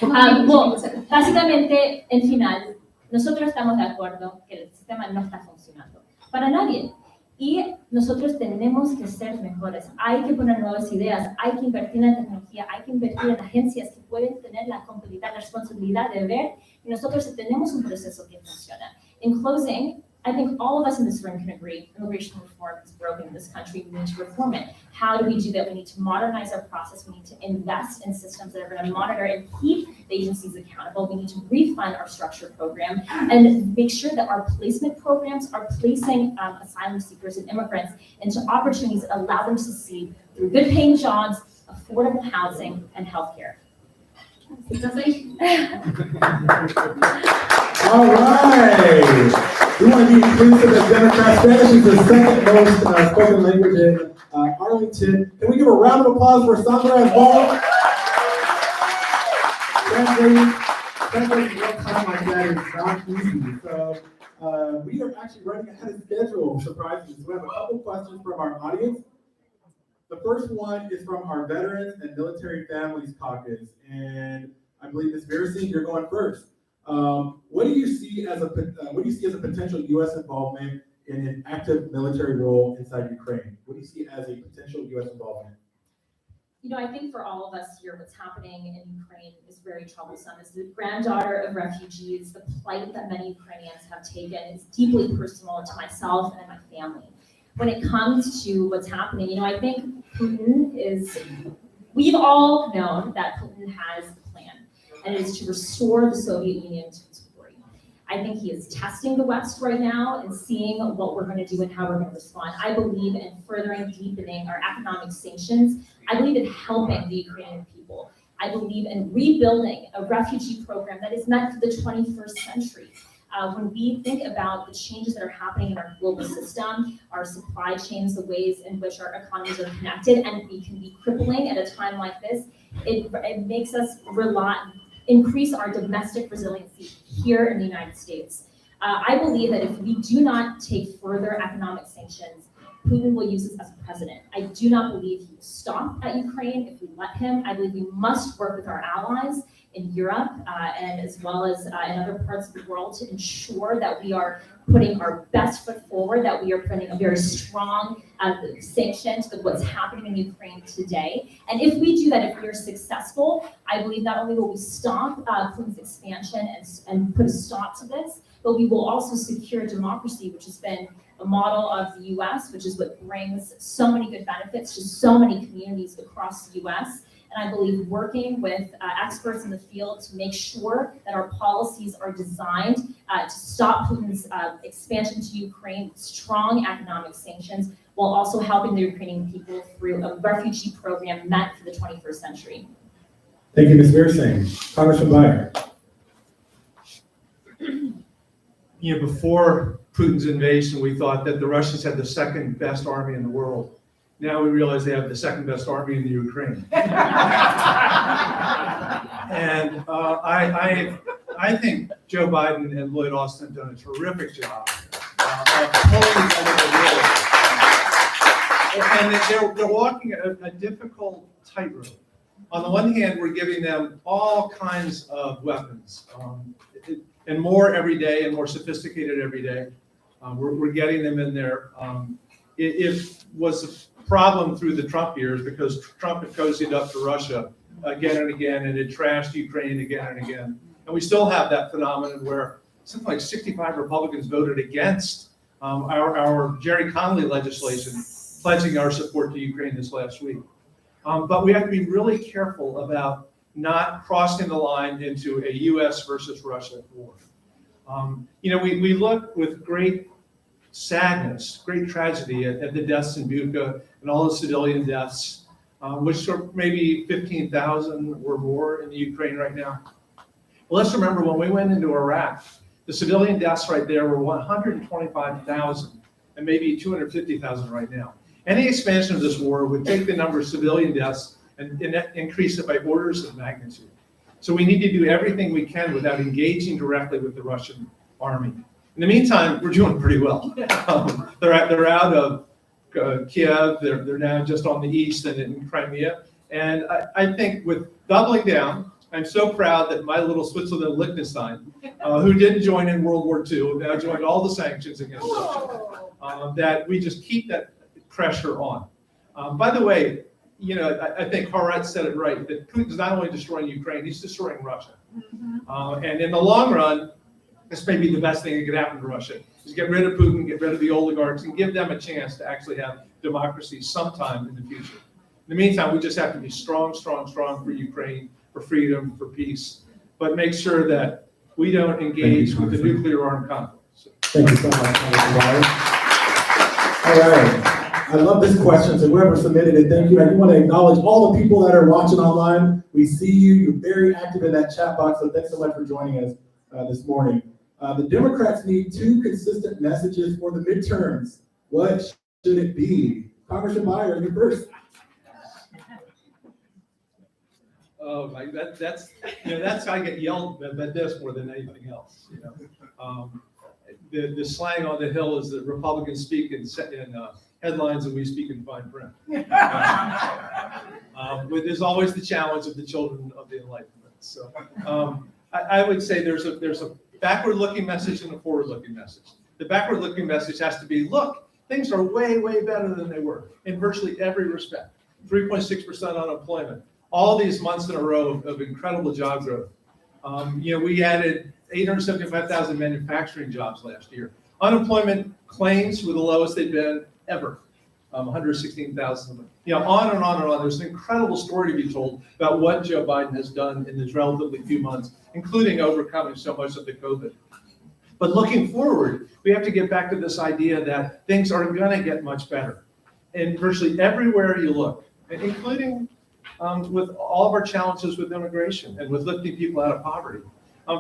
[SPEAKER 5] Well, básicamente, en final, nosotros estamos de acuerdo que el sistema no está funcionando para nadie. Y nosotros tenemos que ser mejores. Hay que poner nuevas ideas, hay que invertir en tecnología, hay que invertir en agencias que pueden tener la competitividad, la responsabilidad de ver que nosotros tenemos un proceso que funciona. In closing, I think all of us in this room can agree immigration reform is broken in this country. We need to reform it. How do we do that? We need to modernize our process. We need to invest in systems that are going to monitor and keep the agencies accountable. We need to refund our structure program and make sure that our placement programs are placing asylum seekers and immigrants into opportunities that allow them to succeed through good paying jobs, affordable housing, and healthcare.
[SPEAKER 2] All right. We want to be inclusive as Democrats. Spanish is the second most spoken language in Arlington. Can we give a round of applause for Sandra as well? Translating one time like that is not easy. So we are actually running ahead of schedule, surprisingly. So we have a couple questions from our audience. The first one is from our Veterans and Military Families Caucus. And I believe Ms. Pierson, you're going first. What do you see as a potential U.S. involvement in an active military role inside Ukraine? What do you see as a potential U.S. involvement?
[SPEAKER 5] You know, I think for all of us here, what's happening in Ukraine is very troublesome. As the granddaughter of refugees, the plight that many Ukrainians have taken is deeply personal to myself and my family. When it comes to what's happening, you know, I think we've all known that Putin has a plan, and it is to restore the Soviet Union to its glory. I think he is testing the West right now and seeing what we're going to do and how we're going to respond. I believe in furthering, deepening our economic sanctions. I believe in helping the Ukrainian people. I believe in rebuilding a refugee program that is meant for the 21st century. When we think about the changes that are happening in our global system, our supply chains, the ways in which our economies are connected, and we can be crippling at a time like this, it makes us increase our domestic resiliency here in the United States. I believe that if we do not take further economic sanctions, Putin will use us as president. I do not believe he will stop at Ukraine if we let him. I believe we must work with our allies in Europe and as well as in other parts of the world to ensure that we are putting our best foot forward, that we are putting a very strong sanction to what's happening in Ukraine today. And if we do that, if we are successful, I believe not only will we stop Putin's expansion and put a stop to this, but we will also secure democracy, which has been a model of the US, which is what brings so many good benefits to so many communities across the US. And I believe working with experts in the field to make sure that our policies are designed to stop Putin's expansion to Ukraine, strong economic sanctions, while also helping the Ukrainian people through a refugee program meant for the 21st century.
[SPEAKER 2] Thank you, Ms. Pierson. Congressman Beyer.
[SPEAKER 4] You know, before Putin's invasion, we thought that the Russians had the second best army in the world. Now we realize they have the second best army in the Ukraine. And I think Joe Biden and Lloyd Austin have done a terrific job of holding together. And they're walking a difficult tightrope. On the one hand, we're giving them all kinds of weapons, and more every day, and more sophisticated every day. We're getting them in there. It was a problem through the Trump years because Trump had cozied up to Russia again and again, and had trashed Ukraine again and again. And we still have that phenomenon where something like 65 Republicans voted against our Jerry Connolly legislation, pledging our support to Ukraine this last week. But we have to be really careful about not crossing the line into a U.S. versus Russia war. You know, we look with great sadness, great tragedy at the deaths in Bucha and all the civilian deaths, which are maybe 15,000 or more in the Ukraine right now. Well, let's remember when we went into Iraq, the civilian deaths right there were 125,000 and maybe 250,000 right now. Any expansion of this war would take the number of civilian deaths and increase it by orders of magnitude. So we need to do everything we can without engaging directly with the Russian army. In the meantime, we're doing pretty well. They're out of Kiev, they're now just on the east and in Crimea. And I think with doubling down, I'm so proud that my little Switzerland Liechtenstein, who didn't join in World War II, now joined all the sanctions against Russia, that we just keep that pressure on. By the way, I think Harat said it right, that Putin's not only destroying Ukraine, he's destroying Russia. And in the long run, this may be the best thing that could happen to Russia, is get rid of Putin, get rid of the oligarchs, and give them a chance to actually have democracy sometime in the future. In the meantime, we just have to be strong, strong, strong for Ukraine, for freedom, for peace, but make sure that we don't engage with the nuclear armed conflict. So.
[SPEAKER 2] Thank you so much, Congressman Byer. All right. I love this question, so whoever submitted it, thank you. I do want to acknowledge all the people that are watching online. We see you. You're very active in that chat box, so thanks so much for joining us this morning. The Democrats need 2 consistent messages for the midterms. What should it be? Congressman Byer, you're first.
[SPEAKER 4] Oh, like that's how I get yelled at this more than anything else. The slang on the Hill is that Republicans speak in headlines and we speak in fine print. But there's always the challenge of the children of the Enlightenment. So I would say there's a backward-looking message and a forward-looking message. The backward-looking message has to be, look, things are way, way better than they were in virtually every respect. 3.6% unemployment. All these months in a row of incredible job growth. We added 875,000 manufacturing jobs last year. Unemployment claims were the lowest they've been ever, 116,000. On and on and on. There's an incredible story to be told about what Joe Biden has done in this relatively few months, including overcoming so much of the COVID. But looking forward, we have to get back to this idea that things are going to get much better. And virtually everywhere you look, including with all of our challenges with immigration and with lifting people out of poverty.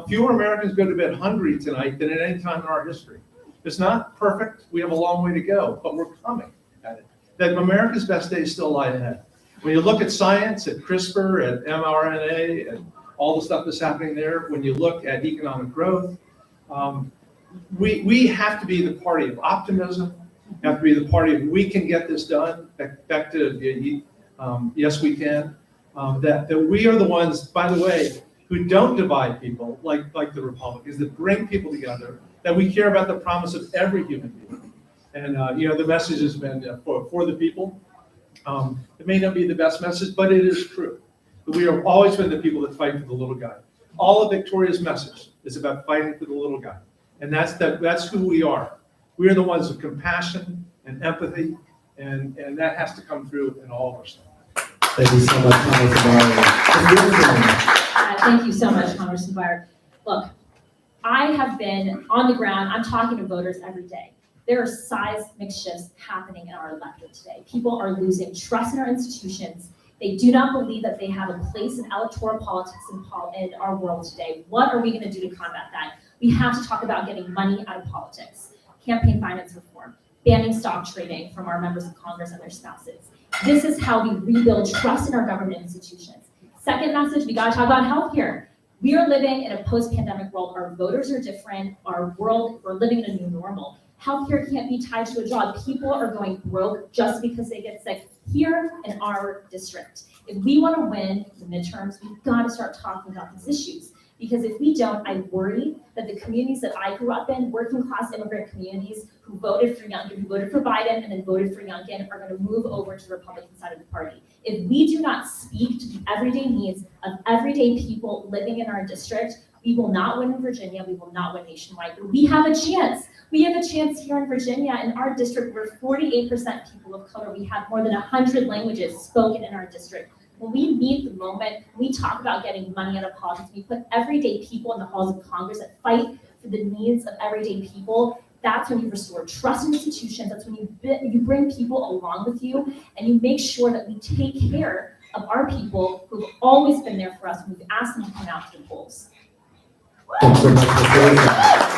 [SPEAKER 4] Fewer Americans go to bed hungry tonight than at any time in our history. It's not perfect. We have a long way to go, but we're coming at it. That America's best days still lie ahead. When you look at science, at CRISPR, at mRNA, and all the stuff that's happening there, when you look at economic growth, we have to be the party of optimism. We have to be the party of we can get this done. Back to yes, we can. That we are the ones, by the way, who don't divide people like the Republicans, that bring people together, that we care about the promise of every human being. And the message has been for the people. It may not be the best message, but it is true. But we have always been the people that fight for the little guy. All of Victoria's message is about fighting for the little guy. And that's who we are. We are the ones with compassion and empathy, and that has to come through in all of our stuff.
[SPEAKER 2] Thank you so much, Congressman Byer.
[SPEAKER 5] Thank you so much, Congressman Byer. Look, I have been on the ground. I'm talking to voters every day. There are seismic shifts happening in our electorate today. People are losing trust in our institutions. They do not believe that they have a place in electoral politics in our world today. What are we going to do to combat that? We have to talk about getting money out of politics, campaign finance reform, banning stock trading from our members of Congress and their spouses. This is how we rebuild trust in our government institutions. Second message, we got to talk about healthcare. We are living in a post-pandemic world. Our voters are different. Our world, we're living in a new normal. Healthcare can't be tied to a job. People are going broke just because they get sick here in our district. If we want to win the midterms, we've got to start talking about these issues. Because if we don't, I worry that the communities that I grew up in, working class immigrant communities who voted for Youngkin, who voted for Biden and then voted for Youngkin, are going to move over to the Republican side of the party. If we do not speak to the everyday needs of everyday people living in our district, we will not win in Virginia, we will not win nationwide. But we have a chance. We have a chance here in Virginia. In our district, we're 48% people of color. We have more than 100 languages spoken in our district. When we meet the moment, we talk about getting money out of politics, we put everyday people in the halls of Congress that fight for the needs of everyday people. That's when you restore trust in institutions. That's when you bring people along with you, and you make sure that we take care of our people who've always been there for us when we've asked them to come out to the polls.
[SPEAKER 2] Thanks so much for sharing that.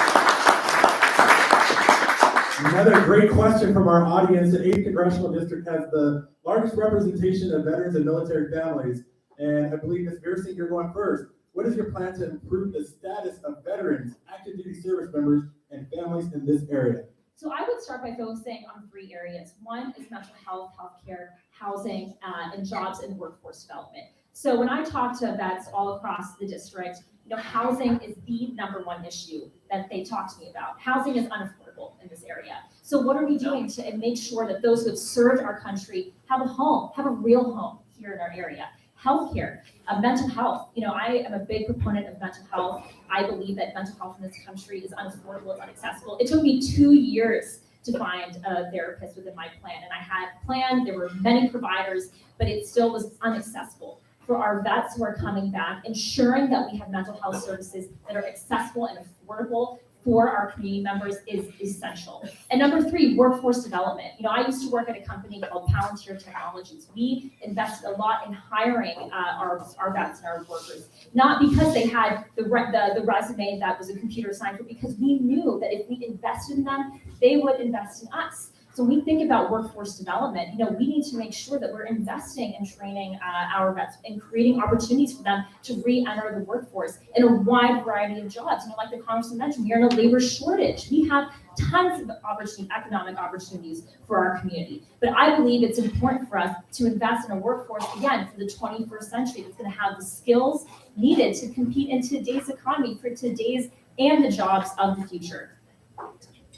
[SPEAKER 2] Another great question from our audience. The 8th Congressional District has the largest representation of veterans and military families. And I believe, Ms. Pierson, you're going first. What is your plan to improve the status of veterans, active duty service members, and families in this area?
[SPEAKER 5] So I would start by focusing on 3 areas. One is mental health, healthcare, housing, and jobs and workforce development. So when I talk to vets all across the district, housing is the #1 issue that they talk to me about. Housing is unaffordable in this area. So what are we doing to make sure that those who have served our country have a home, have a real home here in our area? Healthcare, mental health. I am a big proponent of mental health. I believe that mental health in this country is unaffordable, it's inaccessible. It took me 2 years to find a therapist within my plan. And I had a plan, there were many providers, but it still was inaccessible. For our vets who are coming back, ensuring that we have mental health services that are accessible and affordable for our community members is essential. And #3, workforce development. I used to work at a company called Palantir Technologies. We invested a lot in hiring our vets and our workers, not because they had the resume that was a computer science, but because we knew that if we invested in them, they would invest in us. So when we think about workforce development, we need to make sure that we're investing in training our vets and creating opportunities for them to re-enter the workforce in a wide variety of jobs. Like the Congressman mentioned, we are in a labor shortage. We have tons of economic opportunities for our community. But I believe it's important for us to invest in a workforce, again, for the 21st century that's going to have the skills needed to compete in today's economy for today's and the jobs of the future.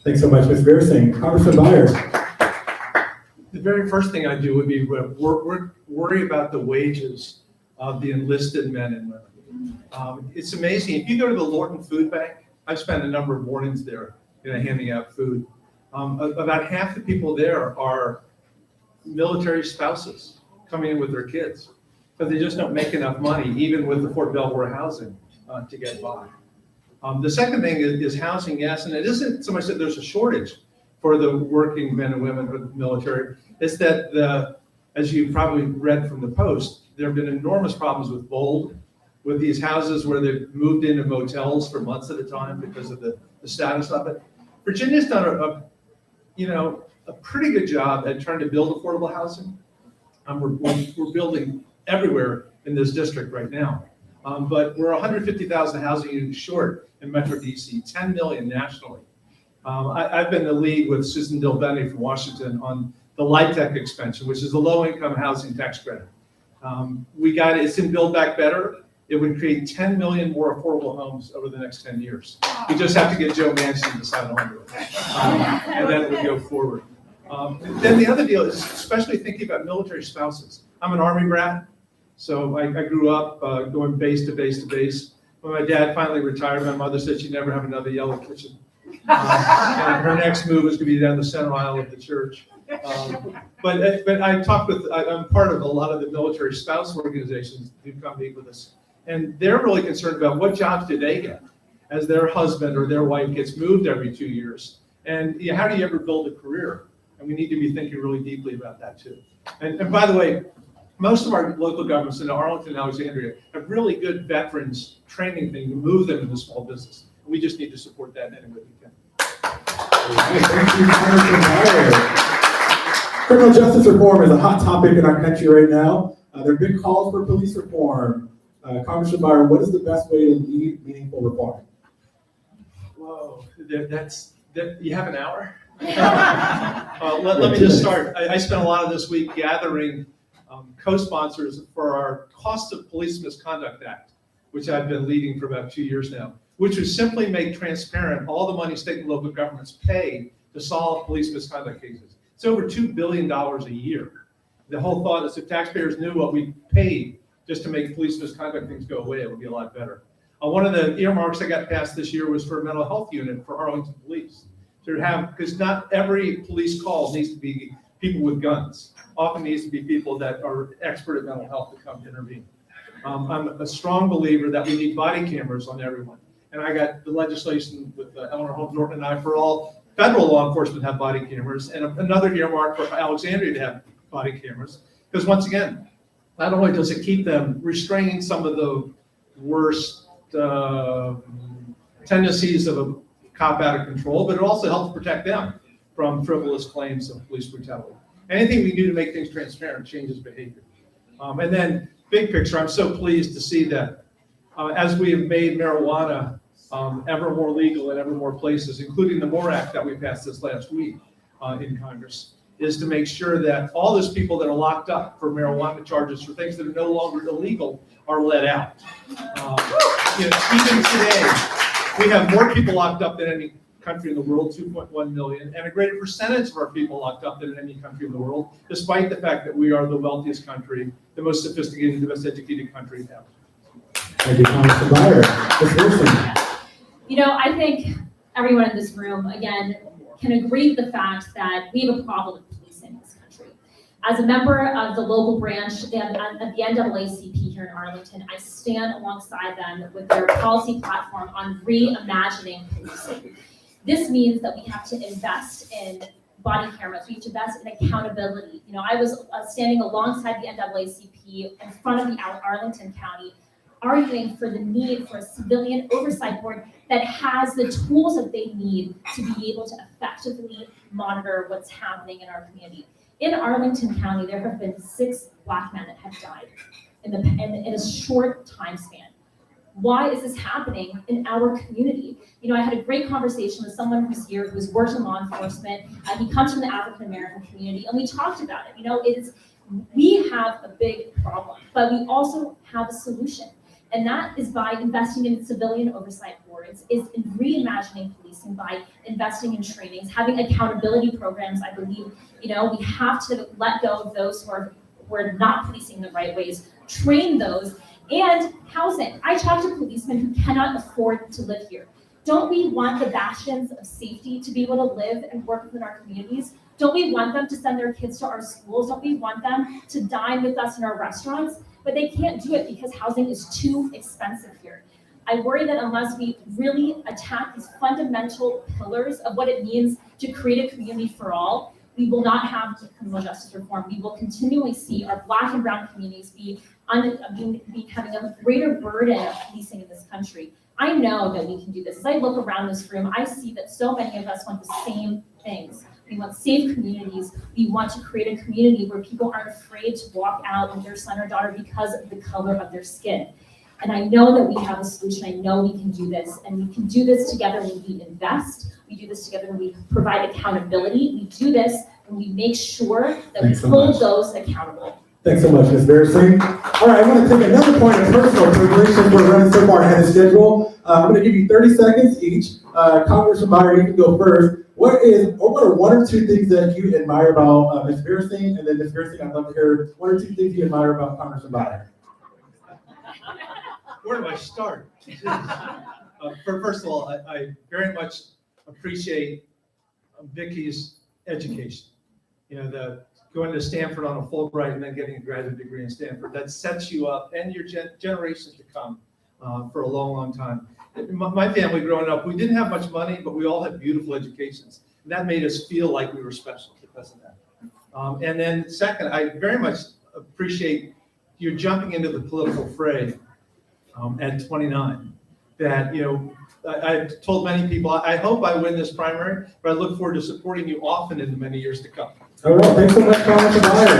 [SPEAKER 2] Thanks so much, Ms. Pierson. Congressman Byers.
[SPEAKER 4] The very first thing I do would be worry about the wages of the enlisted men and women. It's amazing. If you go to the Lorton Food Bank, I've spent a number of mornings there, handing out food. About half the people there are military spouses coming in with their kids, but they just don't make enough money, even with the Fort Belvoir housing, to get by. The second thing is housing, yes, and it isn't so much that there's a shortage for the working men and women of the military. It's that, as you probably read from the Post, there have been enormous problems with mold, with these houses where they've moved into motels for months at a time because of the status of it. Virginia's done a pretty good job at trying to build affordable housing. We're building everywhere in this district right now. But we're 150,000 housing units short in Metro DC, 10 million nationally. I've been the lead with Susan Dilbenny from Washington on the LIHTC expansion, which is the low-income housing tax credit. It's in Build Back Better. It would create 10 million more affordable homes over the next 10 years. We just have to get Joe Manchin to sign on to it, and then it would go forward. Then the other deal is especially thinking about military spouses. I'm an Army brat. So I grew up going base to base to base. When my dad finally retired, my mother said she'd never have another yellow kitchen. And her next move was to be down the center aisle of the church. But I'm part of a lot of the military spouse organizations who come meet with us. And they're really concerned about what jobs do they get as their husband or their wife gets moved every 2 years. And how do you ever build a career? And we need to be thinking really deeply about that too. And by the way, most of our local governments in Arlington and Alexandria have really good veterans training thing to move them into small business. We just need to support that in any way we can.
[SPEAKER 2] Thank you, Congressman Byers. Criminal justice reform is a hot topic in our country right now. There have been calls for police reform. Congressman Byers, what is the best way to lead meaningful reform?
[SPEAKER 4] Whoa, you have an hour? Let me just start. I spent a lot of this week gathering co-sponsors for our Cost of Police Misconduct Act, which I've been leading for about 2 years now, which would simply make transparent all the money state and local governments pay to solve police misconduct cases. It's over $2 billion a year. The whole thought is if taxpayers knew what we paid just to make police misconduct things go away, it would be a lot better. One of the earmarks I got passed this year was for a mental health unit for Arlington Police. Because not every police call needs to be people with guns. Often needs to be people that are expert at mental health to come intervene. I'm a strong believer that we need body cameras on everyone. And I got the legislation with Eleanor Holmes Norton and I for all federal law enforcement to have body cameras, and another earmark for Alexandria to have body cameras. Because once again, not only does it keep them restraining some of the worst tendencies of a cop out of control, but it also helps protect them from frivolous claims of police brutality. Anything we do to make things transparent changes behavior. And then big picture, I'm so pleased to see that as we have made marijuana ever more legal in ever more places, including the MORE Act that we passed this last week in Congress, is to make sure that all those people that are locked up for marijuana charges for things that are no longer illegal are let out. Even today, we have more people locked up than any country in the world, 2.1 million, and a greater percentage of our people locked up than in any country in the world, despite the fact that we are the wealthiest country, the most sophisticated, the most educated country ever.
[SPEAKER 2] Thank you, Congressman Byer. Ms. Pierson.
[SPEAKER 5] I think everyone in this room, again, can agree with the fact that we have a problem with policing in this country. As a member of the local branch of the NAACP here in Arlington, I stand alongside them with their policy platform on reimagining policing. This means that we have to invest in body cameras, we have to invest in accountability. I was standing alongside the NAACP in front of the Arlington County, arguing for the need for a civilian oversight board that has the tools that they need to be able to effectively monitor what's happening in our community. In Arlington County, there have been 6 Black men that have died in a short time span. Why is this happening in our community? I had a great conversation with someone who's here, who's worked in law enforcement. He comes from the African American community, and we talked about it. We have a big problem, but we also have a solution. And that is by investing in civilian oversight boards, is in reimagining policing by investing in trainings, having accountability programs. I believe, we have to let go of those who are not policing the right ways, train those, and housing. I talk to policemen who cannot afford to live here. Don't we want the bastions of safety to be able to live and work within our communities? Don't we want them to send their kids to our schools? Don't we want them to dine with us in our restaurants? But they can't do it because housing is too expensive here. I worry that unless we really attack these fundamental pillars of what it means to create a community for all, we will not have criminal justice reform. We will continually see our Black and brown communities be having a greater burden of policing in this country. I know that we can do this. As I look around this room, I see that so many of us want the same things. We want safe communities. We want to create a community where people aren't afraid to walk out with their son or daughter because of the color of their skin. And I know that we have a solution. I know we can do this. And we can do this together when we invest. We do this together when we provide accountability. We do this when we make sure that we hold those accountable.
[SPEAKER 2] Thanks so much, Ms. Pierson. All right, I'm going to take another point of personal privilege since we're running so far ahead of schedule. I'm going to give you 30 seconds each. Congressman Byer, you can go first. What are 1 or 2 things that you admire about Ms. Pierson? And then Ms. Pierson, I'd love to hear 1 or 2 things you admire about Congressman Byer.
[SPEAKER 4] Where do I start? First of all, I very much appreciate Vicki's education. The going to Stanford on a Fulbright and then getting a graduate degree in Stanford, that sets you up and your generations to come for a long, long time. My family growing up, we didn't have much money, but we all had beautiful educations. And that made us feel like we were special because of that. And then second, I very much appreciate you jumping into the political fray at 29. That, I've told many people, I hope I win this primary, but I look forward to supporting you often in the many years to come.
[SPEAKER 2] All right, thanks so much, Congressman Byer.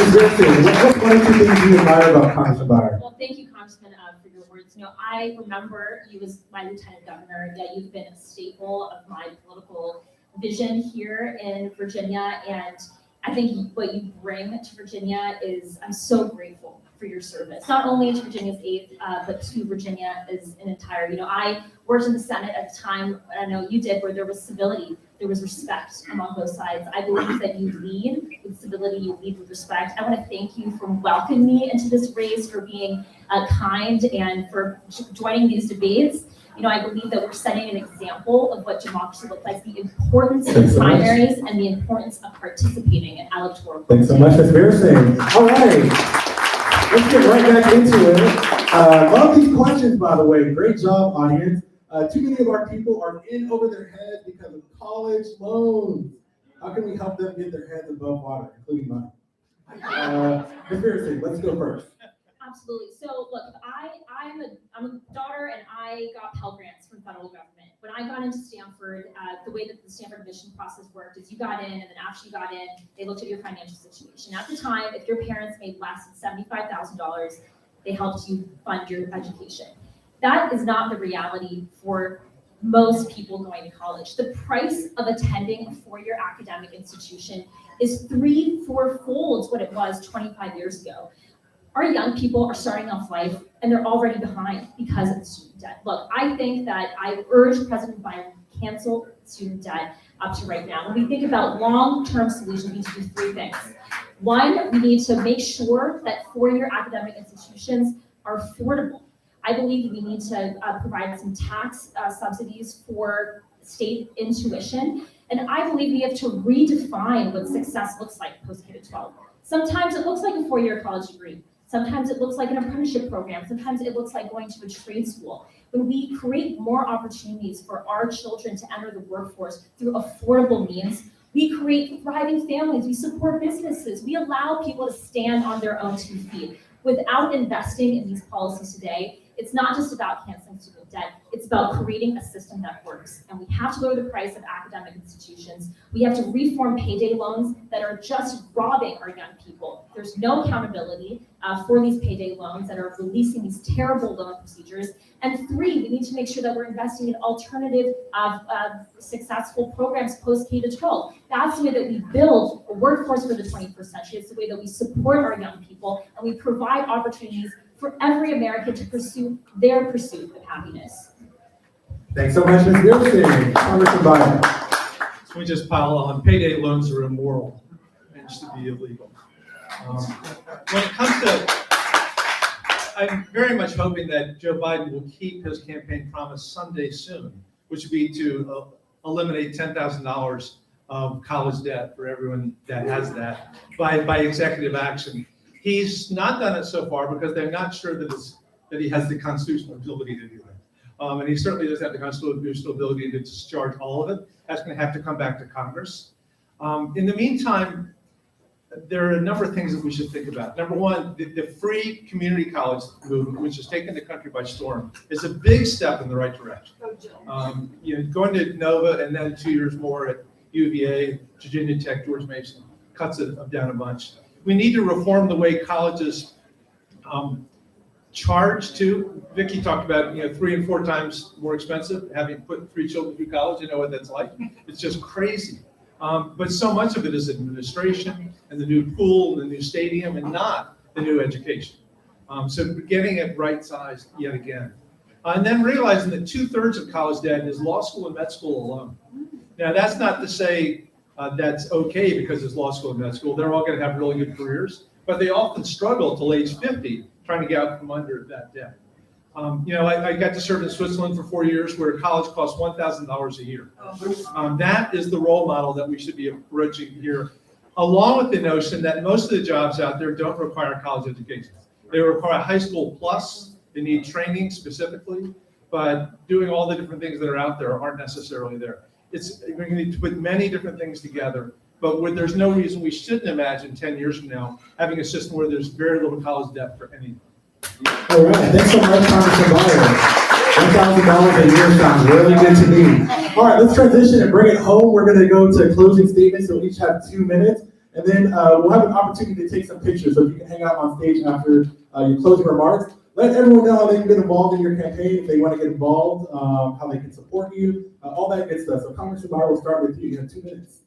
[SPEAKER 2] Ms. Pierson, what's 1 or 2 things you admire about Congressman Byer?
[SPEAKER 5] Well, thank you, Congressman, for your words. I remember you as my lieutenant governor, that you've been a staple of my political vision here in Virginia. And I think what you bring to Virginia is, I'm so grateful for your service, not only to Virginia's 8th, but to Virginia as an entire. I worked in the Senate at a time, I know you did, where there was civility, there was respect among both sides. I believe that you lead with civility, you lead with respect. I want to thank you for welcoming me into this race, for being kind, and for joining these debates. I believe that we're setting an example of what democracy looks like, the importance of primaries and the importance of participating in electoral.
[SPEAKER 2] Thanks so much, Ms. Pierson. All right. Let's get right back into it. Love these questions, by the way. Great job, audience. Too many of our people are in over their heads because of college loans. How can we help them get their heads above water, including mine? Ms. Pierson, let's go first.
[SPEAKER 5] Absolutely. So look, I'm a daughter, and I got Pell Grants from the federal government. When I got into Stanford, the way that the Stanford admission process worked is you got in, and then after you got in, they looked at your financial situation. At the time, if your parents made less than $75,000, they helped you fund your education. That is not the reality for most people going to college. The price of attending a four-year academic institution is 3-4 folds what it was 25 years ago. Our young people are starting off life and they're already behind because of the student debt. Look, I think that I urge President Biden to cancel student debt up to right now. When we think about long-term solutions, we need to do three things. One, we need to make sure that four-year academic institutions are affordable. I believe we need to provide some tax subsidies for state tuition. And I believe we have to redefine what success looks like post-K-12. Sometimes it looks like a four-year college degree. Sometimes it looks like an apprenticeship program. Sometimes it looks like going to a trade school. When we create more opportunities for our children to enter the workforce through affordable means, we create thriving families, we support businesses, we allow people to stand on their own 2 feet. Without investing in these policies today, it's not just about canceling student debt, it's about creating a system that works. And we have to lower the price of academic institutions. We have to reform payday loans that are just robbing our young people. There's no accountability for these payday loans that are releasing these terrible loan procedures. And three, we need to make sure that we're investing in alternative successful programs post K-12. That's the way that we build a workforce for the 21st century. It's the way that we support our young people and we provide opportunities for every American to pursue their pursuit of happiness.
[SPEAKER 2] Thanks so much, Ms. Pierson. Congressman Biden.
[SPEAKER 4] So we just pile on. Payday loans are immoral and should be illegal. When it comes to, I'm very much hoping that Joe Biden will keep his campaign promise someday soon, which would be to eliminate $10,000 of college debt for everyone that has that by executive action. He's not done it so far because they're not sure that he has the constitutional ability to do that. And he certainly doesn't have the constitutional ability to discharge all of it. That's going to have to come back to Congress. In the meantime, there are a number of things that we should think about. Number one, the free community college movement, which has taken the country by storm, is a big step in the right direction. Going to Nova and then 2 years more at UVA, Virginia Tech, George Mason, cuts it down a bunch. We need to reform the way colleges charge too. Vicki talked about 3 and 4 times more expensive having put 3 children through college. You know what that's like. It's just crazy. But so much of it is administration and the new pool, the new stadium, and not the new education. So getting it right-sized yet again. And then realizing that 2/3 of college debt is law school and med school alone. Now, that's not to say that's okay because it's law school and med school. They're all going to have really good careers, but they often struggle till age 50 trying to get out from under that debt. I got to serve in Switzerland for 4 years where college costs $1,000 a year. That is the role model that we should be approaching here, along with the notion that most of the jobs out there don't require college education. They require high school plus, they need training specifically, but doing all the different things that are out there aren't necessarily there. We're going to need to put many different things together, but there's no reason we shouldn't imagine 10 years from now having a system where there's very little college debt for anyone.
[SPEAKER 2] All right, thanks so much, Congressman Biden. $1,000 a year sounds really good to me. All right, let's transition and bring it home. We're going to go to closing statements, so we each have 2 minutes, and then we'll have an opportunity to take some pictures, so you can hang out on stage after your closing remarks. Let everyone know how they can get involved in your campaign, if they want to get involved, how they can support you, all that good stuff. So Congressman Biden, we'll start with you. You have 2 minutes.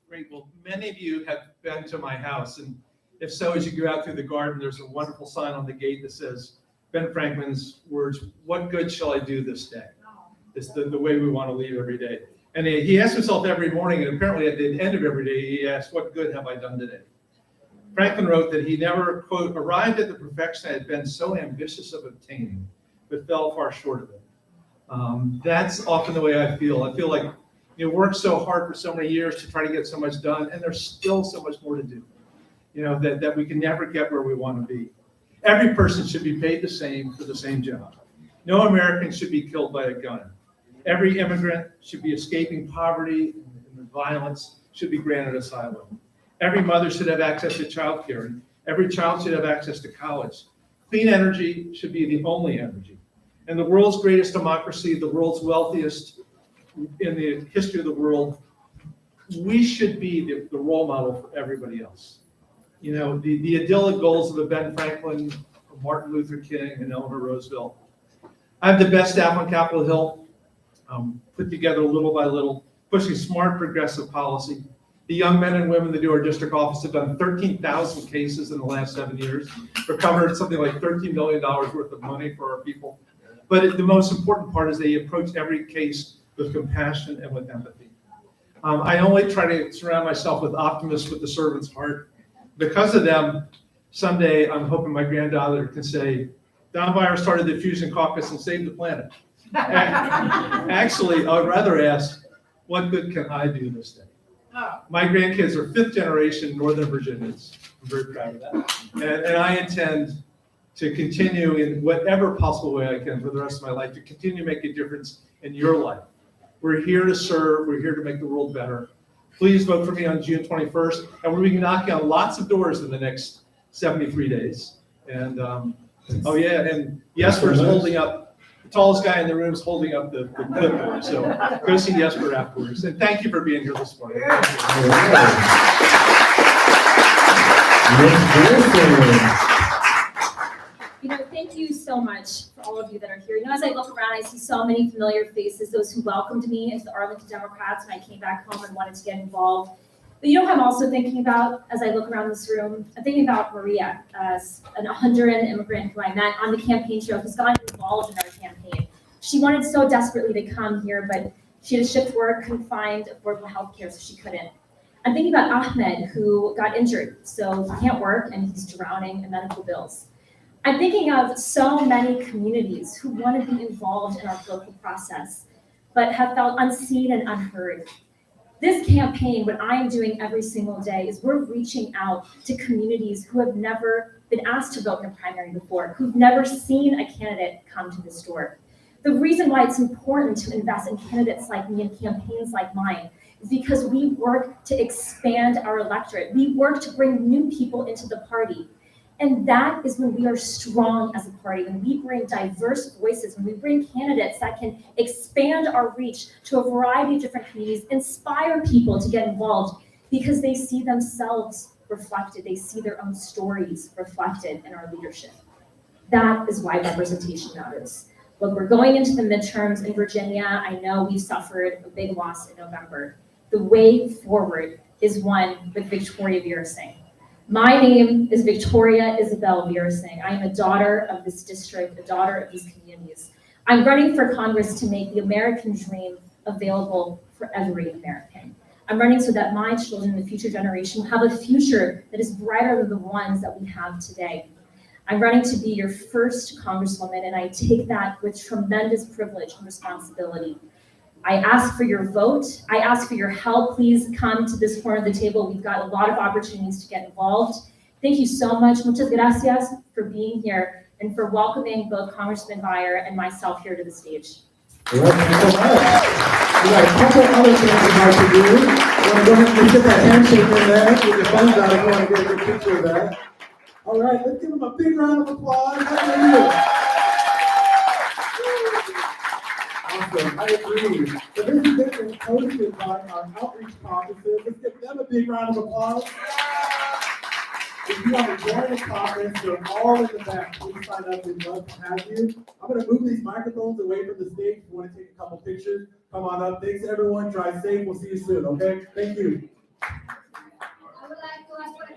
[SPEAKER 4] Great. Well, many of you have been to my house, and if so, as you go out through the garden, there's a wonderful sign on the gate that says, Ben Franklin's words, "What good shall I do this day?" It's the way we want to leave every day. And he asks himself every morning, and apparently at the end of every day, he asks, "What good have I done today?" Franklin wrote that he never, quote, arrived at the perfection I had been so ambitious of obtaining, but fell far short of it. That's often the way I feel. I feel like worked so hard for so many years to try to get so much done, and there's still so much more to do. That we can never get where we want to be. Every person should be paid the same for the same job. No American should be killed by a gun. Every immigrant should be escaping poverty and violence, should be granted asylum. Every mother should have access to child care, and every child should have access to college. Clean energy should be the only energy. And the world's greatest democracy, the world's wealthiest in the history of the world, we should be the role model for everybody else. The idyllic goals of a Ben Franklin, Martin Luther King, and Eleanor Roosevelt I have the best staff on Capitol Hill, put together little by little, pushing smart, progressive policy. The young men and women that do our district office have done 13,000 cases in the last 7 years, recovered something like $13 million worth of money for our people. But the most important part is they approach every case with compassion and with empathy. I only try to surround myself with optimists with the servant's heart. Because of them, someday I'm hoping my granddaughter can say, Don Beyer started the Fusion Caucus and saved the planet. Actually, I would rather ask, what good can I do this day? My grandkids are 5th generation Northern Virginians. I'm very proud of that. And I intend to continue in whatever possible way I can for the rest of my life, to continue to make a difference in your life. We're here to serve. We're here to make the world better. Please vote for me on June 21st. And we're going to be knocking on lots of doors in the next 73 days. And oh yeah, and Jesper's holding up, the tallest guy in the room is holding up the clipboard. So go see Jesper afterwards. And thank you for being here this morning.
[SPEAKER 5] Thank you so much for all of you that are here. As I look around, I see so many familiar faces, those who welcomed me into the Arlington Democrats when I came back home and wanted to get involved. But who I'm also thinking about as I look around this room? I'm thinking about Maria, an Honduran immigrant who I met on the campaign trail, who's gotten involved in our campaign. She wanted so desperately to come here, but she had to shift work, couldn't find affordable health care, so she couldn't. I'm thinking about Ahmed, who got injured, so he can't work and he's drowning in medical bills. I'm thinking of so many communities who want to be involved in our political process, but have felt unseen and unheard. This campaign, what I am doing every single day, is we're reaching out to communities who have never been asked to vote in a primary before, who've never seen a candidate come to this door. The reason why it's important to invest in candidates like me and campaigns like mine is because we work to expand our electorate. We work to bring new people into the party. And that is when we are strong as a party, when we bring diverse voices, when we bring candidates that can expand our reach to a variety of different communities, inspire people to get involved because they see themselves reflected, they see their own stories reflected in our leadership. That is why representation matters. Look, we're going into the midterms in Virginia. I know we've suffered a big loss in November. The way forward is one with Victoria Pierson. My name is Victoria Isabel Pierson. I am a daughter of this district, a daughter of these communities. I'm running for Congress to make the American dream available for every American. I'm running so that my children and the future generation have a future that is brighter than the ones that we have today. I'm running to be your first Congresswoman, and I take that with tremendous privilege and responsibility. I ask for your vote. I ask for your help. Please come to this corner of the table. We've got a lot of opportunities to get involved. Thank you so much. Muchas gracias for being here and for welcoming both Congressman Beyer and myself here to the stage.
[SPEAKER 2] All right, thanks so much. We got a couple other things we'd like to do. You want to go ahead and get that handshake in there, with your thumbs out if you want to get a good picture of that. All right, let's give them a big round of applause. Hallelujah. Awesome, I agree. So this has been hosted by our outreach caucuses. Let's give them a big round of applause. If you want to join the conference, they're all in the back. Please sign up. We'd love to have you. I'm going to move these microphones away from the stage. If you want to take a couple pictures, come on up. Thanks, everyone. Drive safe. We'll see you soon, okay? Thank you.
[SPEAKER 3] I would like to ask for a